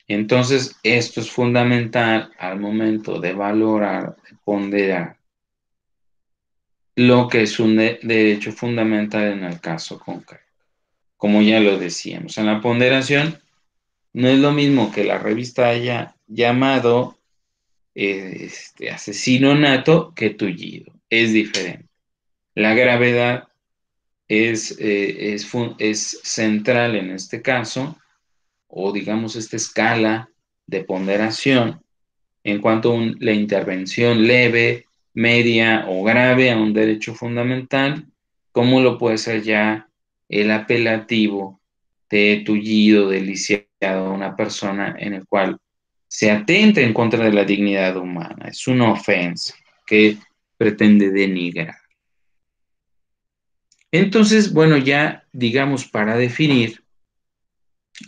Entonces, esto es fundamental al momento de valorar, de ponderar lo que es un derecho fundamental en el caso concreto. Como ya lo decíamos, en la ponderación no es lo mismo que la revista haya llamado asesino nato que tullido. Es diferente. La gravedad es central en este caso, o digamos esta escala de ponderación en cuanto a la intervención leve, media o grave a un derecho fundamental, como lo puede ser ya el apelativo de tullido, de lisiado a una persona en el cual se atenta en contra de la dignidad humana. Es una ofensa que pretende denigrar. Entonces, bueno, ya digamos para definir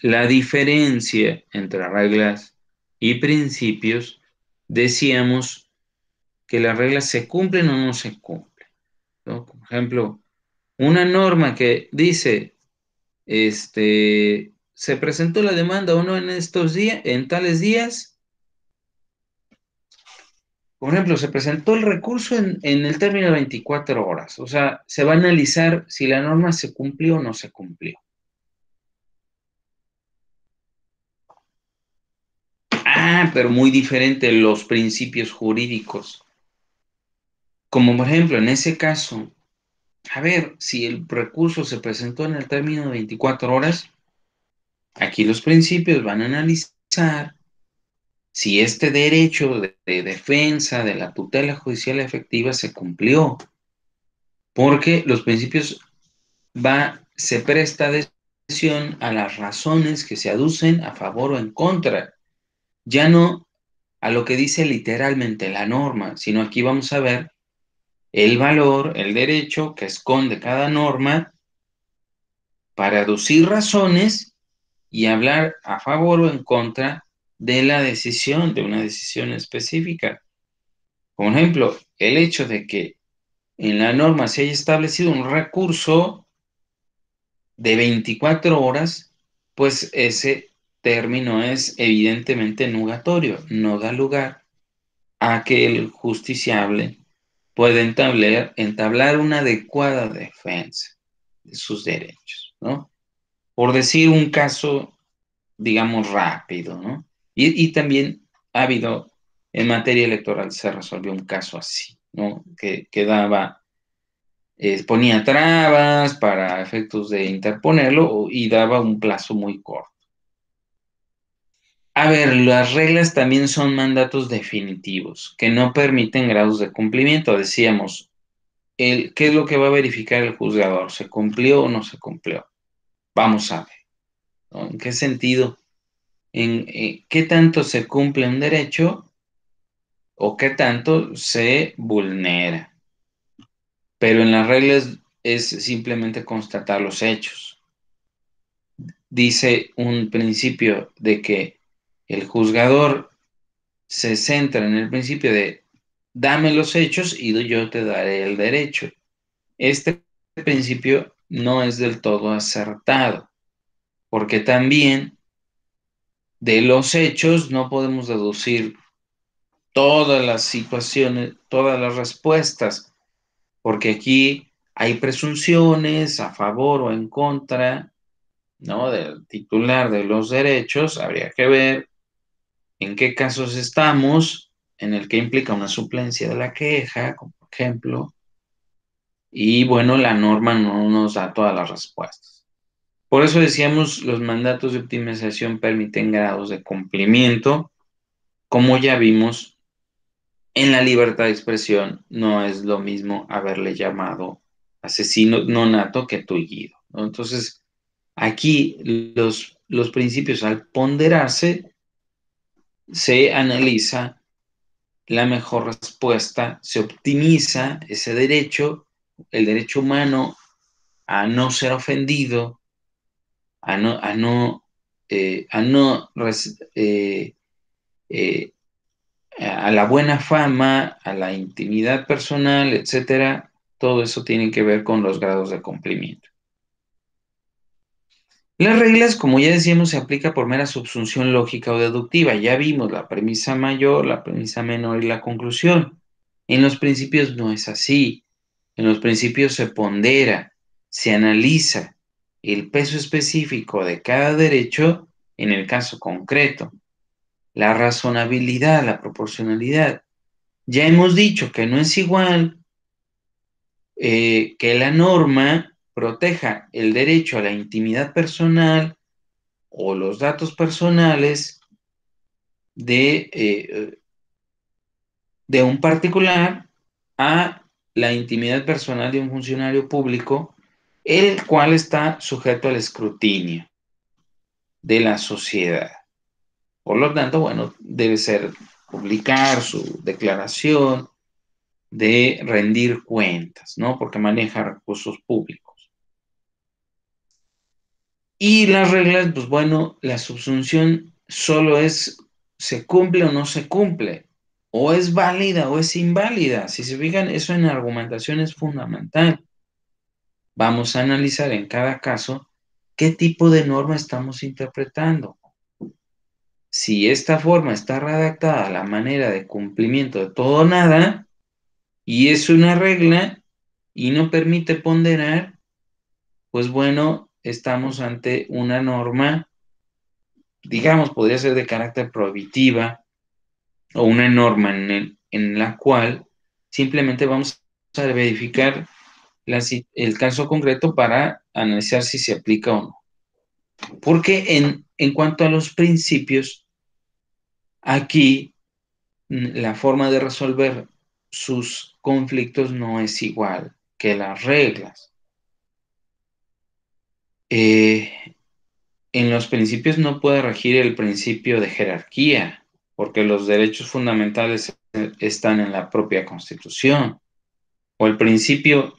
la diferencia entre reglas y principios, decíamos que las reglas se cumplen o no se cumplen, ¿no? Por ejemplo, una norma que dice, se presentó la demanda o no en estos días, en tales días. Por ejemplo, se presentó el recurso en el término de 24 horas. O sea, se va a analizar si la norma se cumplió o no se cumplió. Pero muy diferente los principios jurídicos. Como por ejemplo, en ese caso, a ver, si el recurso se presentó en el término de 24 horas, aquí los principios van a analizar si este derecho de defensa de la tutela judicial efectiva se cumplió. Porque los principios se presta atención a las razones que se aducen a favor o en contra, ya no a lo que dice literalmente la norma, sino aquí vamos a ver el valor, el derecho que esconde cada norma para aducir razones y hablar a favor o en contra de la decisión, de una decisión específica. Por ejemplo, el hecho de que en la norma se haya establecido un recurso de 24 horas, pues ese término es evidentemente nugatorio, no da lugar a que el justiciable pueda entablar una adecuada defensa de sus derechos, ¿no? Por decir un caso, digamos, rápido, ¿no? Y también ha habido, en materia electoral se resolvió un caso así, ¿no? Que ponía trabas para efectos de interponerlo y daba un plazo muy corto. A ver, las reglas también son mandatos definitivos que no permiten grados de cumplimiento. Decíamos, ¿qué es lo que va a verificar el juzgador? ¿Se cumplió o no se cumplió? Vamos a ver, ¿no? ¿En qué sentido? ¿En qué tanto se cumple un derecho o qué tanto se vulnera? Pero en las reglas es simplemente constatar los hechos. Dice un principio de que el juzgador se centra en el principio de dame los hechos y yo te daré el derecho. Este principio no es del todo acertado, porque también de los hechos no podemos deducir todas las situaciones, todas las respuestas, porque aquí hay presunciones a favor o en contra, ¿no? Del titular de los derechos. Habría que ver en qué casos estamos, en el que implica una suplencia de la queja, como por ejemplo, y bueno, la norma no nos da todas las respuestas. Por eso decíamos, los mandatos de optimización permiten grados de cumplimiento. Como ya vimos, en la libertad de expresión no es lo mismo haberle llamado asesino no nato que tullido, ¿no? Entonces, aquí los principios al ponderarse, se analiza la mejor respuesta, se optimiza ese derecho, el derecho humano a no ser ofendido, a no a la buena fama, a la intimidad personal, etcétera. Todo eso tiene que ver con los grados de cumplimiento. Las reglas, como ya decíamos, se aplica por mera subsunción lógica o deductiva. Ya vimos la premisa mayor, la premisa menor y la conclusión. En los principios no es así. En los principios se pondera, se analiza el peso específico de cada derecho en el caso concreto, la razonabilidad, la proporcionalidad. Ya hemos dicho que no es igual que la norma proteja el derecho a la intimidad personal o los datos personales de un particular a la intimidad personal de un funcionario público, el cual está sujeto al escrutinio de la sociedad. Por lo tanto, bueno, debe ser publicar su declaración de rendir cuentas, ¿no? Porque maneja recursos públicos. Y las reglas, pues bueno, la subsunción solo es, se cumple o no se cumple, o es válida o es inválida. Si se fijan, eso en argumentación es fundamental. Vamos a analizar en cada caso qué tipo de norma estamos interpretando. Si esta forma está redactada a la manera de cumplimiento de todo o nada, y es una regla y no permite ponderar, pues bueno, estamos ante una norma, digamos, podría ser de carácter prohibitiva o una norma en la cual simplemente vamos a verificar el caso concreto para analizar si se aplica o no. Porque en cuanto a los principios, aquí la forma de resolver sus conflictos no es igual que las reglas. En los principios no puede regir el principio de jerarquía, porque los derechos fundamentales están en la propia Constitución, o el principio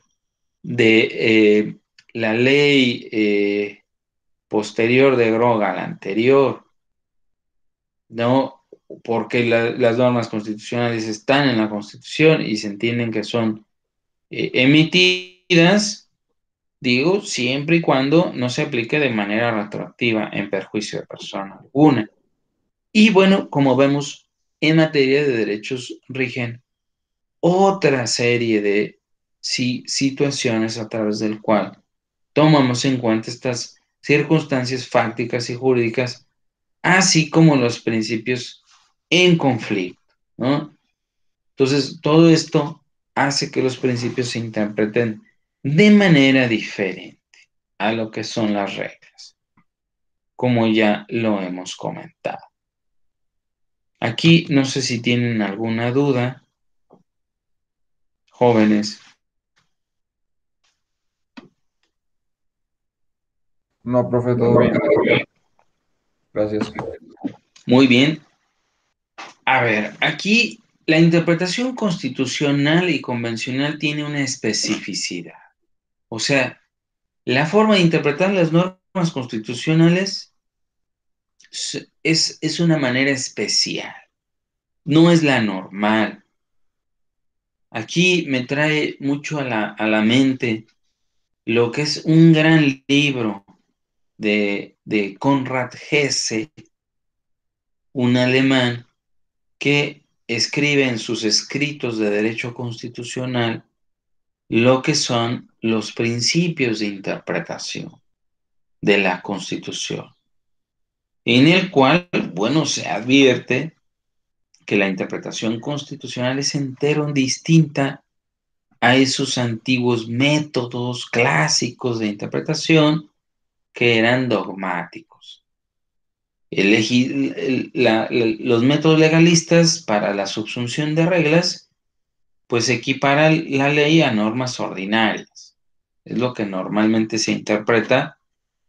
de la ley posterior deroga la anterior, ¿no? Porque las normas constitucionales están en la Constitución y se entienden que son emitidas, digo, siempre y cuando no se aplique de manera retroactiva en perjuicio de persona alguna. Y bueno, como vemos, en materia de derechos rigen otra serie de situaciones a través del cual tomamos en cuenta estas circunstancias fácticas y jurídicas, así como los principios en conflicto, ¿no? Entonces, todo esto hace que los principios se interpreten de manera diferente a lo que son las reglas, como ya lo hemos comentado. Aquí no sé si tienen alguna duda, jóvenes. No, profe, todo bien. Gracias. Muy bien. A ver, aquí la interpretación constitucional y convencional tiene una especificidad. O sea, la forma de interpretar las normas constitucionales es una manera especial, no es la normal. Aquí me trae mucho a la mente lo que es un gran libro de Konrad Hesse, un alemán que escribe en sus escritos de derecho constitucional lo que son los principios de interpretación de la Constitución, en el cual, bueno, se advierte que la interpretación constitucional es entero distinta a esos antiguos métodos clásicos de interpretación que eran dogmáticos. Los métodos legalistas para la subsunción de reglas, pues equiparan la ley a normas ordinarias. Es lo que normalmente se interpreta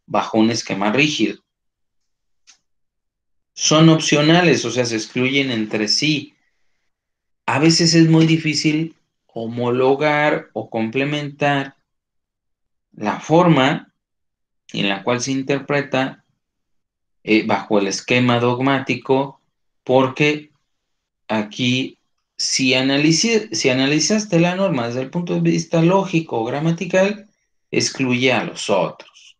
bajo un esquema rígido. Son opcionales, o sea, se excluyen entre sí. A veces es muy difícil homologar o complementar la forma en la cual se interpreta bajo el esquema dogmático, porque aquí, si analizaste la norma desde el punto de vista lógico o gramatical, excluye a los otros.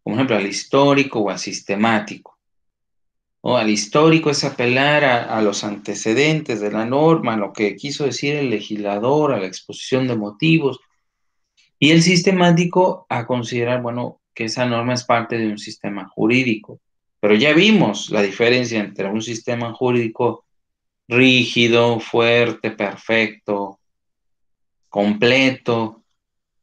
Por ejemplo, al histórico o al sistemático. O al histórico es apelar a los antecedentes de la norma, a lo que quiso decir el legislador, a la exposición de motivos. Y el sistemático a considerar, bueno, que esa norma es parte de un sistema jurídico. Pero ya vimos la diferencia entre un sistema jurídico rígido, fuerte, perfecto, completo,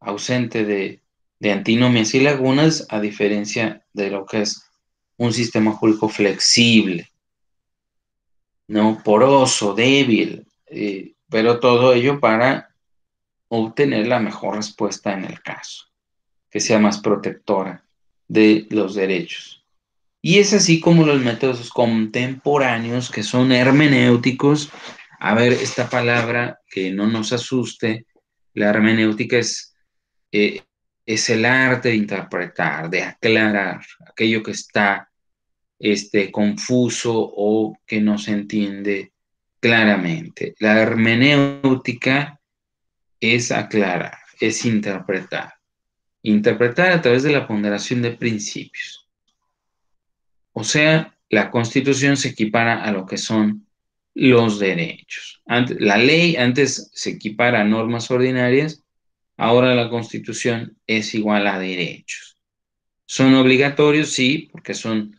ausente de antinomias y lagunas, a diferencia de lo que es un sistema jurídico flexible, no poroso, débil, pero todo ello para obtener la mejor respuesta en el caso, que sea más protectora de los derechos. Y es así como los métodos contemporáneos, que son hermenéuticos. A ver, esta palabra que no nos asuste, la hermenéutica es el arte de interpretar, de aclarar aquello que está confuso o que no se entiende claramente. La hermenéutica es aclarar, es interpretar. Interpretar a través de la ponderación de principios. O sea, la Constitución se equipara a lo que son los derechos. La ley antes se equipara a normas ordinarias, ahora la Constitución es igual a derechos. Son obligatorios, sí, porque son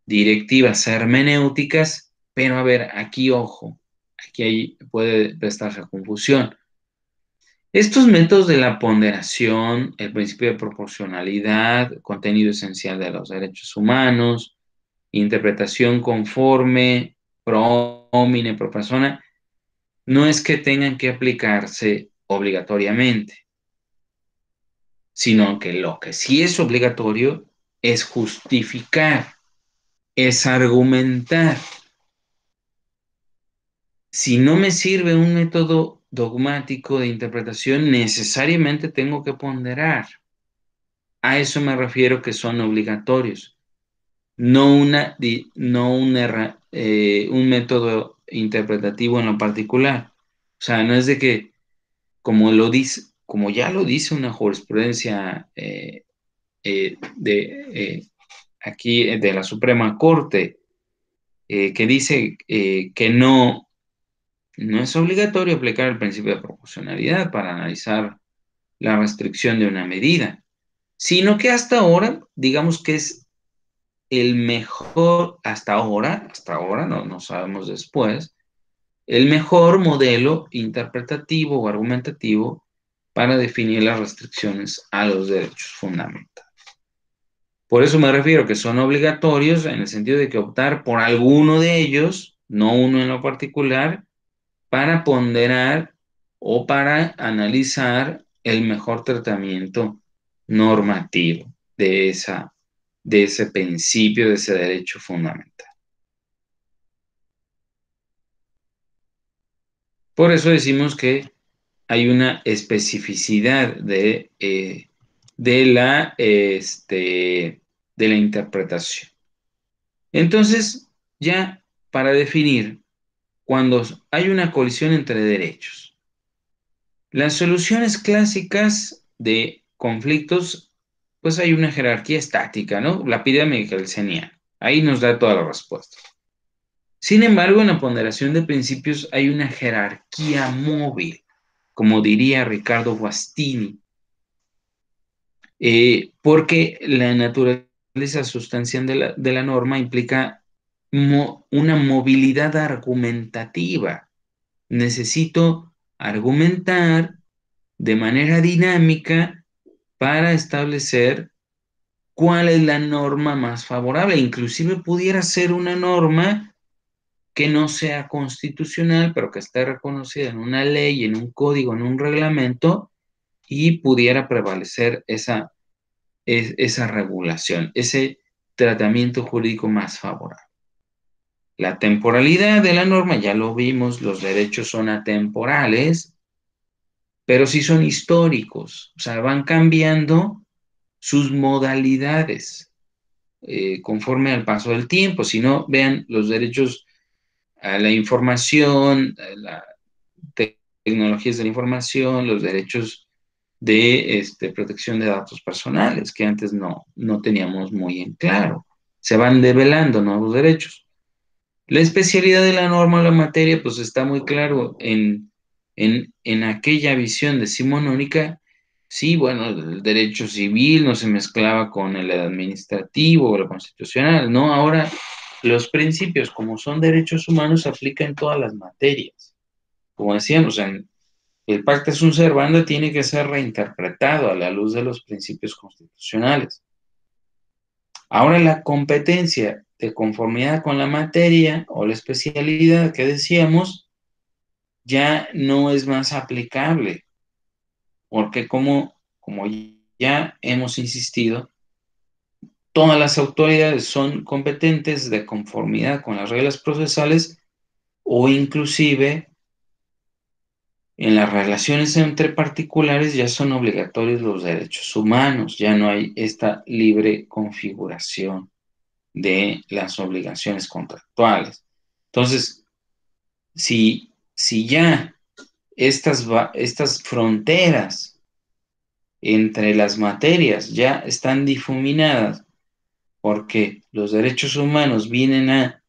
directivas hermenéuticas, pero a ver, aquí ojo, aquí puede prestarse a confusión. Estos métodos de la ponderación, el principio de proporcionalidad, contenido esencial de los derechos humanos, interpretación conforme, pro homine, pro persona, no es que tengan que aplicarse obligatoriamente, sino que lo que sí es obligatorio es justificar, es argumentar. Si no me sirve un método dogmático de interpretación, necesariamente tengo que ponderar. A eso me refiero que son obligatorios, no un método interpretativo en lo particular. O sea, no es de que, como ya lo dice una jurisprudencia aquí de la Suprema Corte, que dice que no es obligatorio aplicar el principio de proporcionalidad para analizar la restricción de una medida, sino que hasta ahora, digamos que es el mejor, hasta ahora, no sabemos después, el mejor modelo interpretativo o argumentativo para definir las restricciones a los derechos fundamentales. Por eso me refiero que son obligatorios en el sentido de que optar por alguno de ellos, no uno en lo particular, para ponderar o para analizar el mejor tratamiento normativo de ese principio, de ese derecho fundamental. Por eso decimos que hay una especificidad de la interpretación. Entonces, ya para definir, cuando hay una colisión entre derechos, las soluciones clásicas de conflictos, pues hay una jerarquía estática, ¿no? La pirámide gelseniana. Ahí nos da todas las respuestas. Sin embargo, en la ponderación de principios hay una jerarquía móvil, como diría Ricardo Guastini, porque la naturaleza sustancial de la norma implica una movilidad argumentativa. Necesito argumentar de manera dinámica para establecer cuál es la norma más favorable. Inclusive pudiera ser una norma que no sea constitucional, pero que esté reconocida en una ley, en un código, en un reglamento, y pudiera prevalecer esa regulación, ese tratamiento jurídico más favorable. La temporalidad de la norma, ya lo vimos, los derechos son atemporales, pero sí son históricos, o sea, van cambiando sus modalidades conforme al paso del tiempo. Si no, vean los derechos a la información, a las tecnologías de la información, los derechos de protección de datos personales, que antes no teníamos muy en claro. Se van develando nuevos derechos. La especialidad de la norma o la materia, pues está muy claro en aquella visión decimonónica. Sí, bueno, el derecho civil no se mezclaba con el administrativo o el constitucional, ¿no? Ahora los principios, como son derechos humanos, se aplican en todas las materias. Como decíamos, el pacta sunt servanda tiene que ser reinterpretado a la luz de los principios constitucionales. Ahora la competencia de conformidad con la materia o la especialidad que decíamos ya no es más aplicable, porque como ya hemos insistido, todas las autoridades son competentes de conformidad con las reglas procesales o inclusive en las relaciones entre particulares ya son obligatorios los derechos humanos, ya no hay esta libre configuración de las obligaciones contractuales. Entonces, si ya estas fronteras entre las materias ya están difuminadas porque los derechos humanos vienen a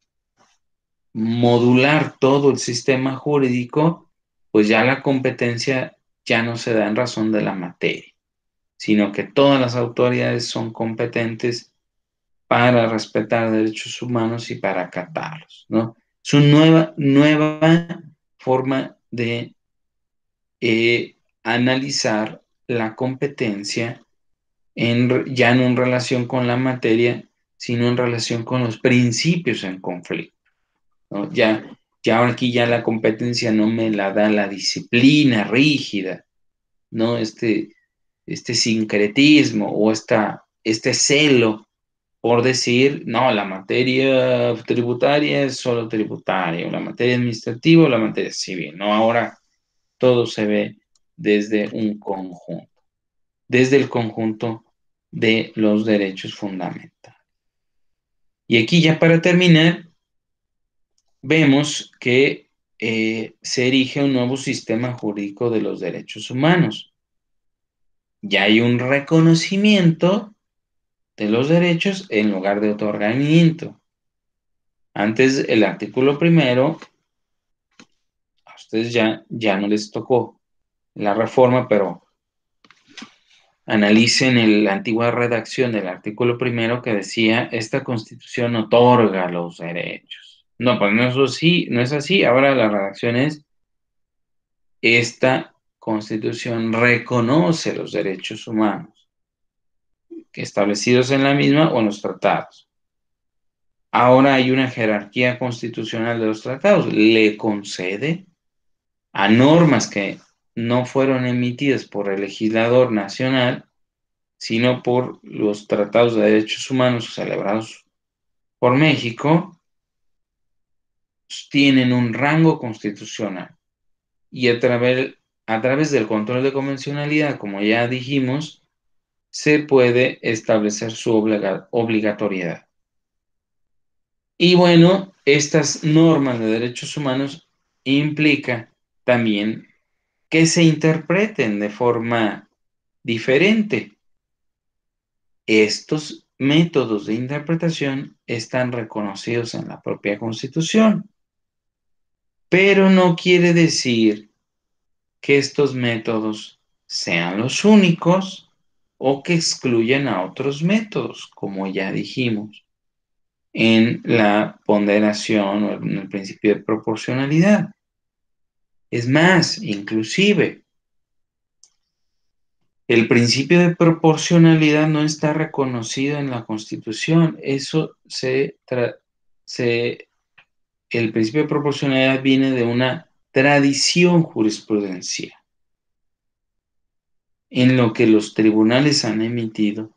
modular todo el sistema jurídico, pues ya la competencia ya no se da en razón de la materia, sino que todas las autoridades son competentes para respetar derechos humanos y para acatarlos, ¿no? Es una nueva forma de analizar la competencia ya no en relación con la materia, sino en relación con los principios en conflicto, ¿no? Ya ahora aquí ya la competencia no me la da la disciplina rígida, ¿no? Este sincretismo o este celo por decir, no, la materia tributaria es solo tributaria, o la materia administrativa o la materia civil, ¿no? Ahora todo se ve desde un conjunto, desde el conjunto de los derechos fundamentales. Y aquí ya para terminar, vemos que se erige un nuevo sistema jurídico de los derechos humanos. Ya hay un reconocimiento de los derechos en lugar de otorgamiento. Antes, el artículo primero, a ustedes ya no les tocó la reforma, pero analicen la antigua redacción del artículo primero que decía, esta Constitución otorga los derechos. No, pues no es así. Ahora la redacción es, esta Constitución reconoce los derechos humanos establecidos en la misma o en los tratados. Ahora hay una jerarquía constitucional de los tratados. Le concede a normas que no fueron emitidas por el legislador nacional, sino por los tratados de derechos humanos celebrados por México, tienen un rango constitucional. Y a través del control de convencionalidad, como ya dijimos, se puede establecer su obligatoriedad. Y bueno, estas normas de derechos humanos implican también que se interpreten de forma diferente. Estos métodos de interpretación están reconocidos en la propia Constitución, pero no quiere decir que estos métodos sean los únicos o que excluyan a otros métodos, como ya dijimos, en la ponderación o en el principio de proporcionalidad. Es más, inclusive, el principio de proporcionalidad no está reconocido en la Constitución. El principio de proporcionalidad viene de una tradición jurisprudencial. en lo que los tribunales han emitido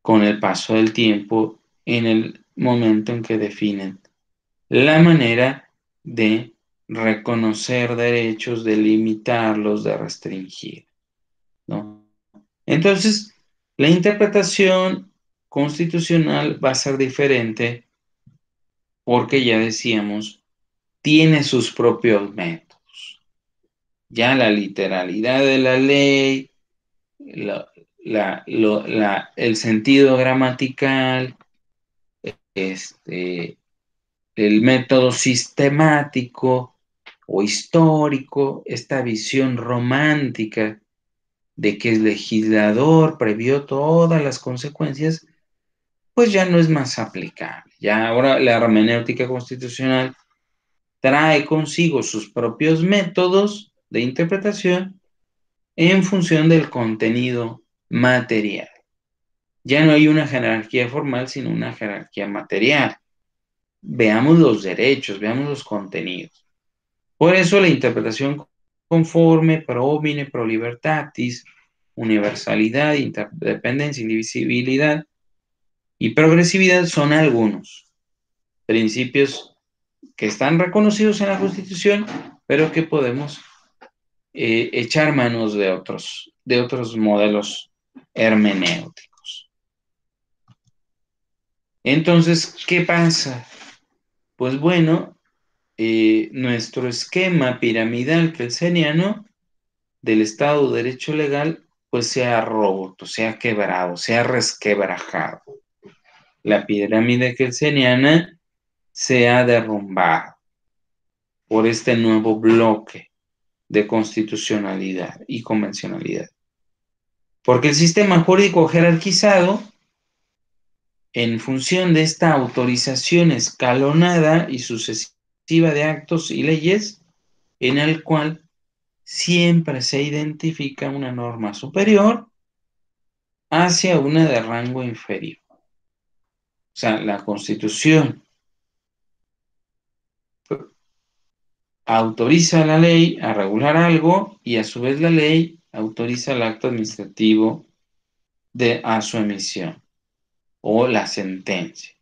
con el paso del tiempo en el momento en que definen la manera de reconocer derechos, de limitarlos, de restringir, ¿no? Entonces, la interpretación constitucional va a ser diferente porque ya decíamos, tiene sus propios métodos. Ya la literalidad de la ley, el sentido gramatical, el método sistemático o histórico, esta visión romántica de que el legislador previó todas las consecuencias, pues ya no es más aplicable. Ya ahora la hermenéutica constitucional trae consigo sus propios métodos de interpretación en función del contenido material. Ya no hay una jerarquía formal, sino una jerarquía material. Veamos los derechos, veamos los contenidos. Por eso la interpretación conforme, pro homine, pro libertatis, universalidad, interdependencia, indivisibilidad y progresividad son algunos principios que están reconocidos en la Constitución, pero que podemos echar manos de otros modelos hermenéuticos. Entonces, ¿qué pasa? Pues bueno, nuestro esquema piramidal kelseniano del Estado de Derecho Legal, pues se ha roto, se ha quebrado, se ha resquebrajado. La pirámide kelseniana se ha derrumbado por este nuevo bloque de constitucionalidad y convencionalidad. Porque el sistema jurídico jerarquizado, en función de esta autorización escalonada y sucesiva de actos y leyes, en el cual siempre se identifica una norma superior hacia una de rango inferior. O sea, la Constitución autoriza a la ley a regular algo y a su vez la ley autoriza el acto administrativo a su emisión o la sentencia.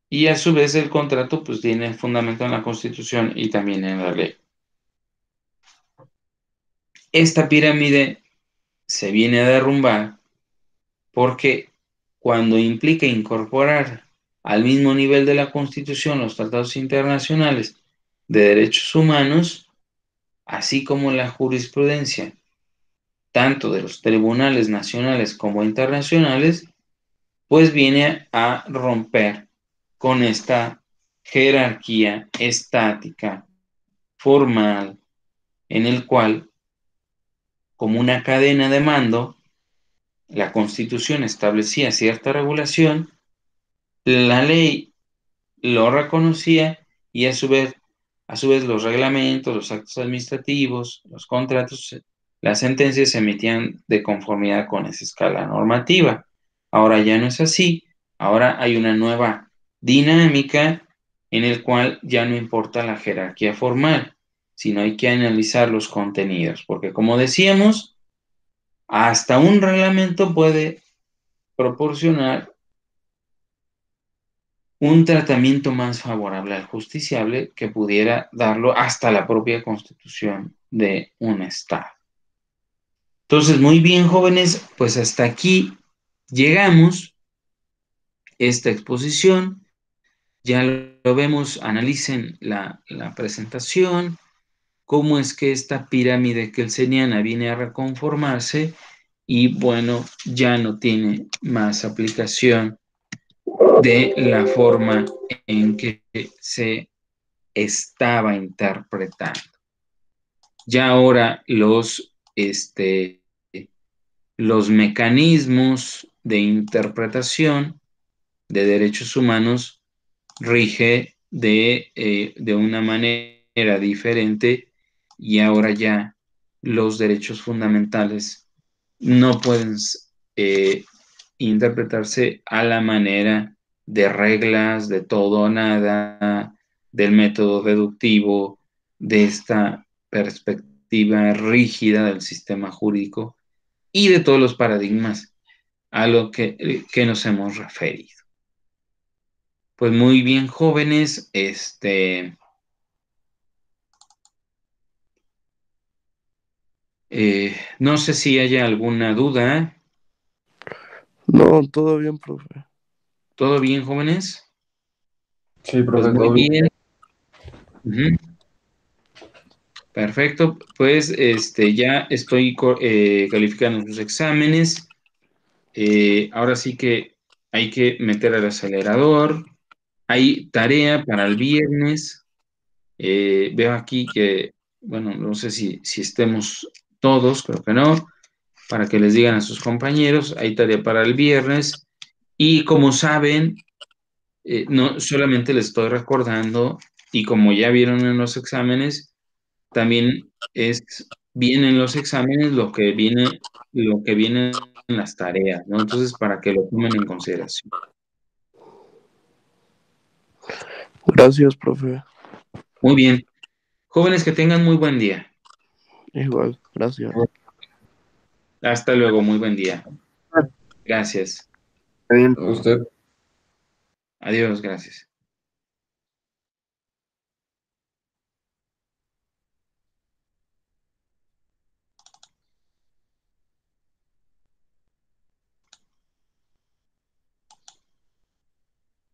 Y a su vez el contrato pues tiene fundamento en la Constitución y también en la ley. Esta pirámide se viene a derrumbar porque cuando implica incorporar al mismo nivel de la Constitución los tratados internacionales de derechos humanos, así como la jurisprudencia, tanto de los tribunales nacionales como internacionales, pues viene a romper con esta jerarquía estática, formal, en el cual, como una cadena de mando, la Constitución establecía cierta regulación, la ley lo reconocía y a su vez los reglamentos, los actos administrativos, los contratos, las sentencias se emitían de conformidad con esa escala normativa. Ahora ya no es así, ahora hay una nueva dinámica en el cual ya no importa la jerarquía formal, sino hay que analizar los contenidos, porque como decíamos, hasta un reglamento puede proporcionar un tratamiento más favorable al justiciable que pudiera darlo hasta la propia constitución de un Estado. Entonces, muy bien, jóvenes, pues hasta aquí llegamos. Esta exposición, ya lo vemos, analicen la presentación, cómo es que esta pirámide kelseniana viene a reconformarse y bueno, ya no tiene más aplicación de la forma en que se estaba interpretando. Ya ahora los mecanismos de interpretación de derechos humanos rige de una manera diferente y ahora ya los derechos fundamentales no pueden interpretarse a la manera de reglas, de todo o nada, del método deductivo, de esta perspectiva perspectiva rígida del sistema jurídico y de todos los paradigmas a lo que nos hemos referido. Pues muy bien, jóvenes, no sé si haya alguna duda. No, todo bien, profe. ¿Todo bien, jóvenes? Sí, Pues profe, muy todo bien. bien. Ujú. Perfecto, pues ya estoy calificando sus exámenes. Ahora sí que hay que meter el acelerador. Hay tarea para el viernes. Veo aquí que, bueno, no sé si estemos todos, creo que no, para que les digan a sus compañeros, hay tarea para el viernes. Y como saben, no solamente les estoy recordando, y como ya vieron en los exámenes, también viene en los exámenes lo que viene en las tareas, ¿no? Entonces, para que lo tomen en consideración. Gracias, profe. Muy bien. Jóvenes, que tengan muy buen día. Igual, gracias. Hasta luego, muy buen día. Gracias. Está bien. Usted. Adiós, gracias.